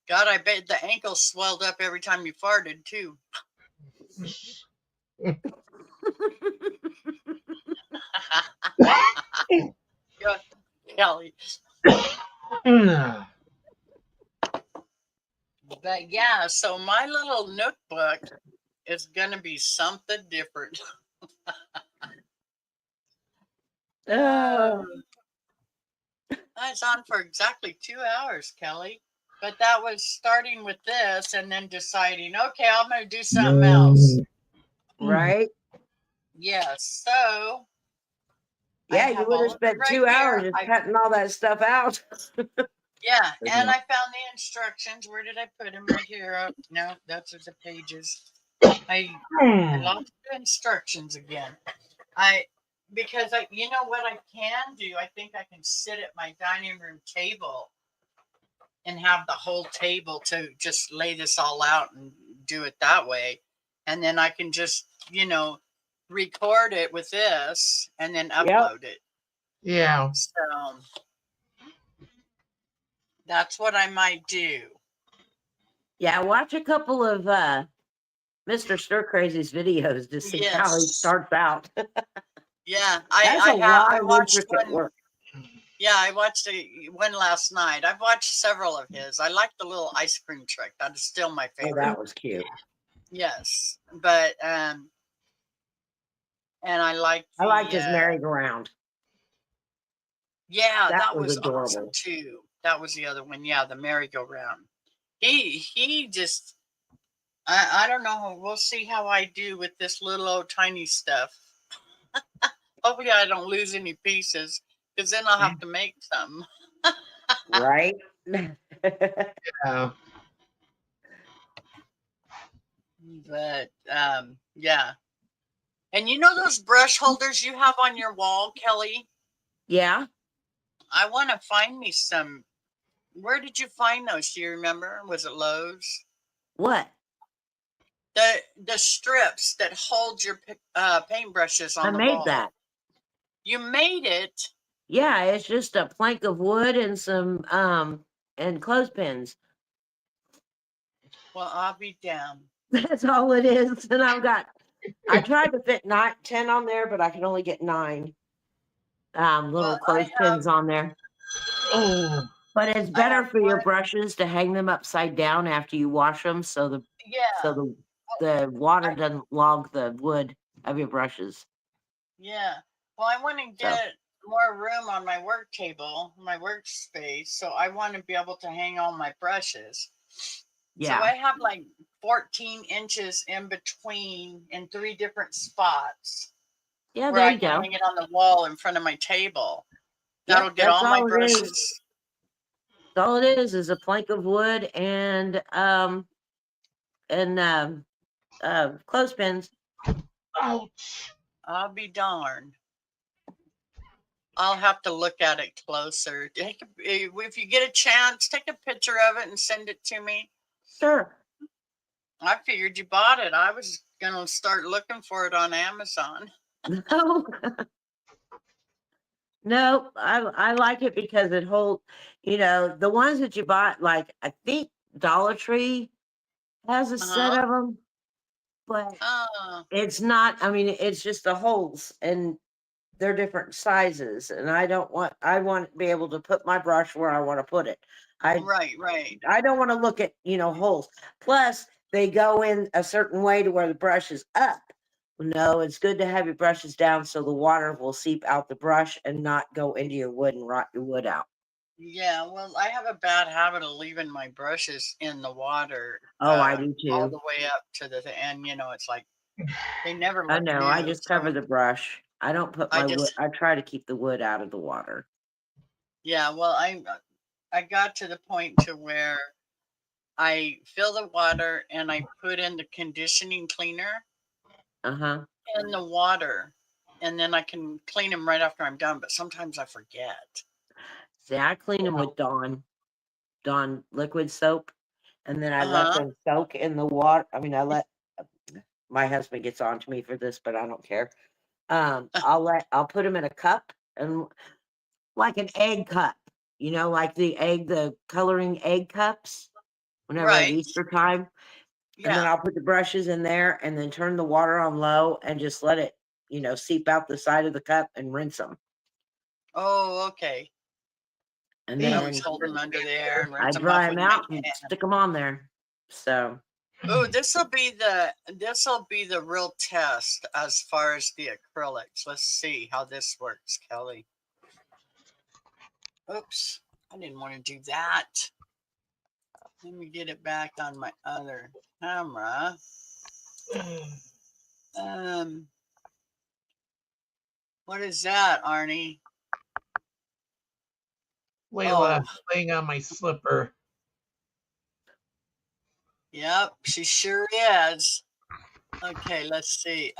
God, I bet the ankle swelled up every time you farted too. God, Kelly. But yeah, so my little Nook book is gonna be something different. Oh, It's on for exactly 2 hours, Kelly. But that was starting with this and then deciding, okay, I'm going to do something else. right? Yes. So I Yeah, you have would have all of it spent right 2 hours here. just cutting all that stuff out. Yeah, Good and enough. I found the instructions. Where did I put them? Right here. Oh, no, that's the pages. I lost the instructions again. I because you know what I can do? I think I can sit at my dining room table and have the whole table to just lay this all out and do it that way. And then I can just, record it with this and then Yep. upload it. Yeah. So that's what I might do. Yeah, watch a couple of Mr. Stir Crazy's videos to see how he Yes. starts out. Yeah. That's a I lot of watched intricate one. work. Yeah, I watched one last night. I've watched several of his. I like the little ice cream trick. That is still my Oh, favorite. that was cute. Yes. But and I like I liked the his merry-go-round. yeah, That that was was awesome adorable. too. That was the other one. Yeah, the merry-go-round. He just I don't know. We'll see how I do with this little old tiny stuff. Hopefully I don't lose any pieces because then I'll have to make some. Right? Yeah. But yeah. And you know those brush holders you have on your wall, Kelly? Yeah. I want to find me some. Where did you find those? Do you remember? Was it Lowe's? What? The strips that hold your paintbrushes I on the made wall. that. You made it. Yeah, it's just a plank of wood and some and clothespins. Well, I'll be damned. That's all it is. And I tried to fit 10 on there, but I can only get 9 little Well, clothespins on there. Oh. But it's I have better for your one. brushes to hang them upside down after you wash them, so Yeah. the water I, doesn't log the wood of your brushes. yeah. Well, I want to So get more room on my work table, my workspace, so I want to be able to hang all my brushes. So yeah, I have like 14 inches in between in 3 different spots yeah, where there I you can go. hang it on the wall in front of my table. That'll Yep, get that's all my all it is. brushes. That's all it is a plank of wood and clothespins. Ouch. I'll be darned. I'll have to look at it closer. If you get a chance, take a picture of it and send it to me. Sure. I figured you bought it. I was gonna start looking for it on Amazon. No, no, I like it because it holds, the ones that you bought, like I think Dollar Tree has a set Uh-huh. of them, but Oh, it's not, I mean, it's just the holes and they're different sizes. And I want to be able to put my brush where I want to put it. I, right, right. I don't want to look at, holes. Plus they go in a certain way to where the brush is up. No, it's good to have your brushes down so the water will seep out the brush and not go into your wood and rot your wood out. Yeah, well, I have a bad habit of leaving my brushes in the water Oh, I do all too. the way up to the end. It's like they never I look know. I new. just cover So the brush. I don't put I my wood. just, I try to keep the wood out of the water. yeah, well, I got to the point to where I fill the water and I put in the conditioning cleaner Uh-huh. in the water, and then I can clean them right after I'm done. But sometimes I forget. See, I clean them with Dawn liquid soap, and then I let Uh huh. them soak in the water. I mean, my husband gets on to me for this, but I don't care. I'll put them in a cup and like an egg cup, like the coloring egg cups whenever at Right. Easter time. And then Yeah. I'll put the brushes in there and then turn the water on low and just let it, seep out the side of the cup and rinse them. Oh, okay. And I always then hold them under there and I rinse them dry off them with my out and hand. stick them on there. So, Oh, this will be the real test as far as the acrylics. Let's see how this works, Kelly. Oops, I didn't want to do that. Let me get it back on my other camera. Um, what is that, Arnie? Layla Oh, laying on my slipper. yep, she sure is. Okay, let's see.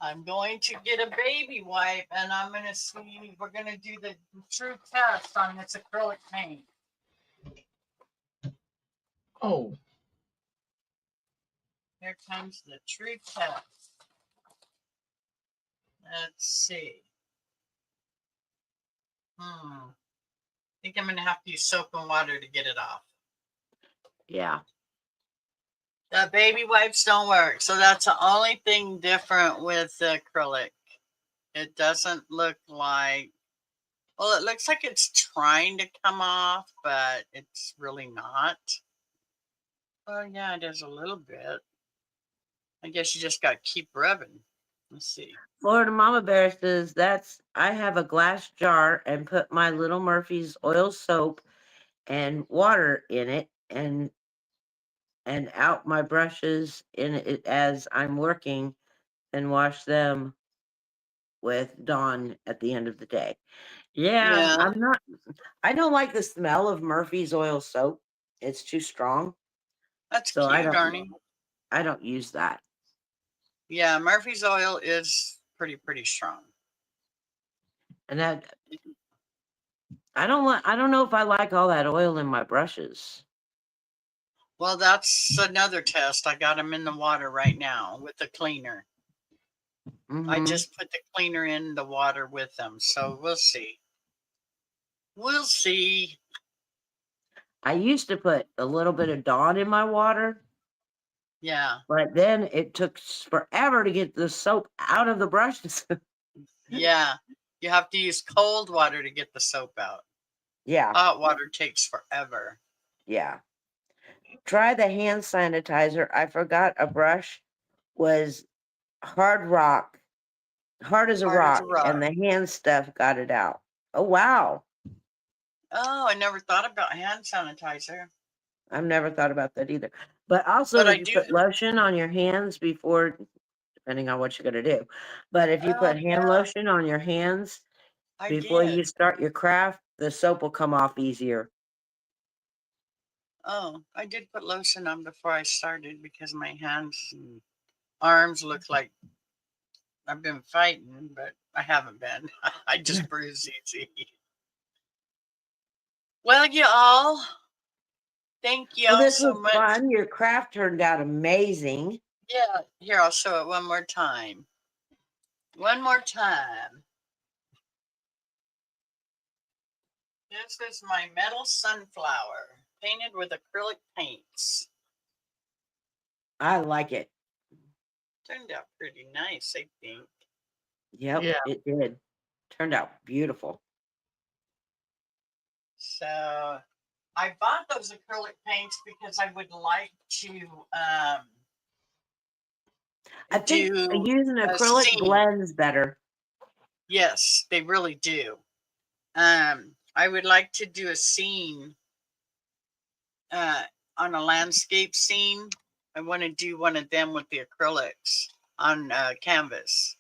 I'm going to get a baby wipe and I'm going to see, we're going to do the true test on this acrylic paint. Oh, Here comes the true test. Let's see. I think I'm going to have to use soap and water to get it off. Yeah. The baby wipes don't work. So that's the only thing different with the acrylic. It doesn't look like, well, it looks like it's trying to come off, but it's really not. Oh, yeah, it is a little bit. I guess you just got to keep rubbing. Let's see. Florida Mama Bear says I have a glass jar and put my Little Murphy's oil soap and water in it and out my brushes in it as I'm working and wash them with Dawn at the end of the day. Yeah, Yeah, I don't like the smell of Murphy's oil soap. It's too strong. that's So cute, Arnie. I don't use that. Yeah, Murphy's oil is pretty strong. And I don't know if I like all that oil in my brushes. Well, that's another test. I got them in the water right now with the cleaner. I Mm-hmm. just put the cleaner in the water with them. So we'll see. We'll see. I used to put a little bit of Dawn in my water, Yeah. but then it took forever to get the soap out of the brushes. Yeah. You have to use cold water to get the soap out. Yeah, Hot water takes forever. yeah. Try the hand sanitizer. I forgot a brush was hard as a Hard as a rock, rock. and the hand stuff got it out. Oh, wow. Oh, I never thought about hand sanitizer. I've never thought about that either. But also, But I did you do. put lotion on your hands before, depending on what you're going to do? But if you Oh, put hand yeah, lotion on your hands I before you did. start your craft, the soap will come off easier. Oh, I did put lotion on before I started because my hands and arms look like I've been fighting, but I haven't been. I just bruise easy. Well, you all, thank you Well, all this so was much. fun. Your craft turned out amazing. Yeah, here, I'll show it one more time. One more time. This is my metal sunflower painted with acrylic paints. I like it. Turned out pretty nice, I think. Yep, yeah. it did. Turned out beautiful. So I bought those acrylic paints because I would like to I think do using a acrylic scene. blends better. Yes, they really do. I would like to do a scene on a landscape scene. I want to do one of them with the acrylics on canvas.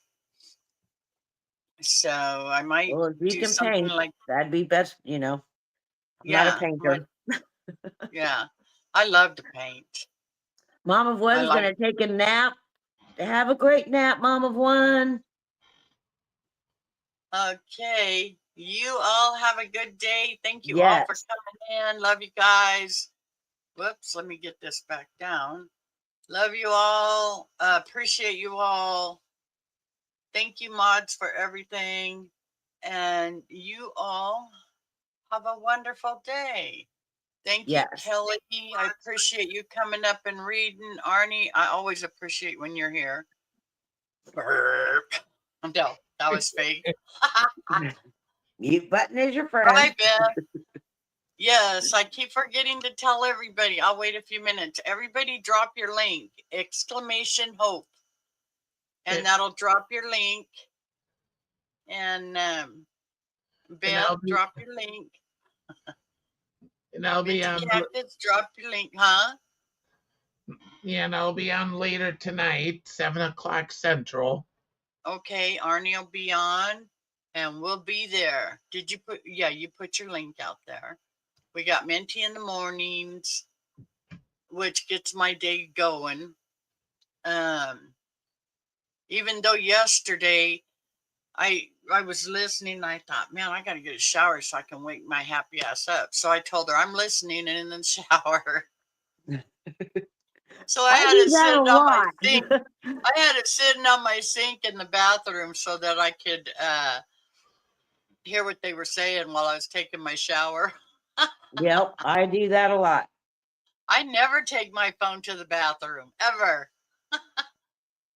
So I might Well, if you do can something paint, like, that'd be best, I'm not a yeah, painter. yeah. I love to paint. Mom of I One's like. gonna take a nap. Have a great nap, Mom of One. Okay, you all have a good day. Thank you all for Yes. coming in. Love you guys. Whoops, let me get this back down. Love you all. Appreciate you all. Thank you, mods, for everything. And you all have a wonderful day. Thank you, Yes. Kelly. I appreciate you coming up and reading. Arnie, I always appreciate when you're here. Burp. No, that was fake. Mute button is your Bye, friend. Beth. Yes, I keep forgetting to tell everybody. I'll wait a few minutes. Everybody drop your link, exclamation hope. And that'll drop your link. And Beth, And drop your link. I'll be Minty on. Cactus, drop your link, huh? Yeah, and I'll be on later tonight, 7 o'clock Central. Okay, Arnie will be on. and we'll be there. Did you put? Yeah, you put your link out there. We got Minty in the mornings, which gets my day going. Even though yesterday I was listening, and I thought, man, I got to get a shower so I can wake my happy ass up. So I told her I'm listening and in the shower. So I I had do it that a sitting on my sink. lot. I had it sitting on my sink in the bathroom so that I could hear what they were saying while I was taking my shower. Yep, I do that a lot. I never take my phone to the bathroom ever.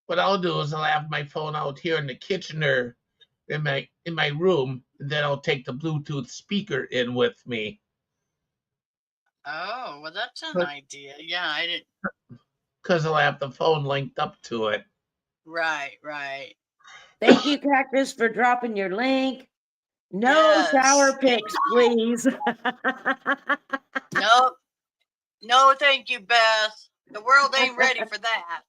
What I'll do is I'll have my phone out here in the kitchen or in my room, and then I'll take the Bluetooth speaker in with me. Oh, well, that's an idea. Yeah, I didn't. Because I'll have the phone linked up to it. Right, right. Thank you, Cactus, for dropping your link. No Yes. shower pics, please. Nope. No, thank you, Beth. The world ain't ready for that.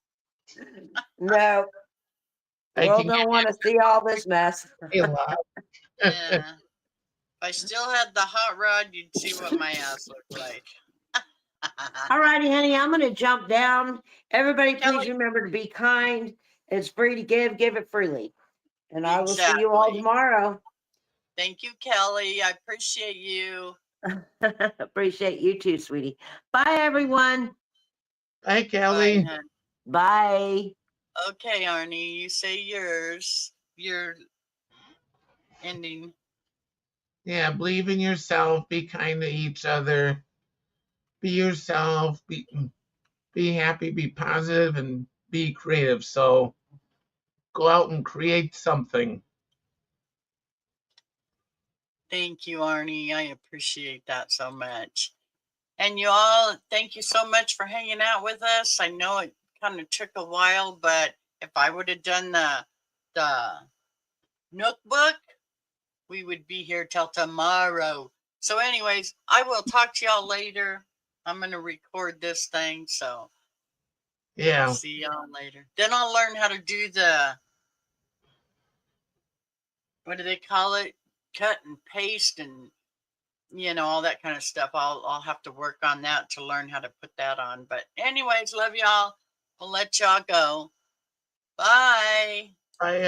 No, I world can don't want to see all this mess. get a lot. Yeah. If I still had the hot rod, you'd see what my ass looked like. All righty, honey, I'm going to jump down. Everybody, please Kelly. remember to be kind. It's free to give it freely. And I will see you all Exactly. tomorrow. Thank you, Kelly. I appreciate you. Appreciate you too, sweetie. Bye, everyone. Hi, Bye, Kelly. hun. Bye. Okay, Arnie, you say yours. Your ending. Yeah, believe in yourself. Be kind to each other. Be yourself. Be happy. Be positive, and be creative. So go out and create something. Thank you, Arnie. I appreciate that so much. And you all, thank you so much for hanging out with us. I know it kind of took a while, but if I would have done the Nook book, we would be here till tomorrow. So, anyways, I will talk to y'all later. I'm gonna record this thing, so Yeah. see y'all later. Then I'll learn how to do the, what do they call it? Cut and paste and all that kind of stuff. I'll have to work on that to learn how to put that on. But anyways, love y'all. We'll let y'all go. Bye. Bye.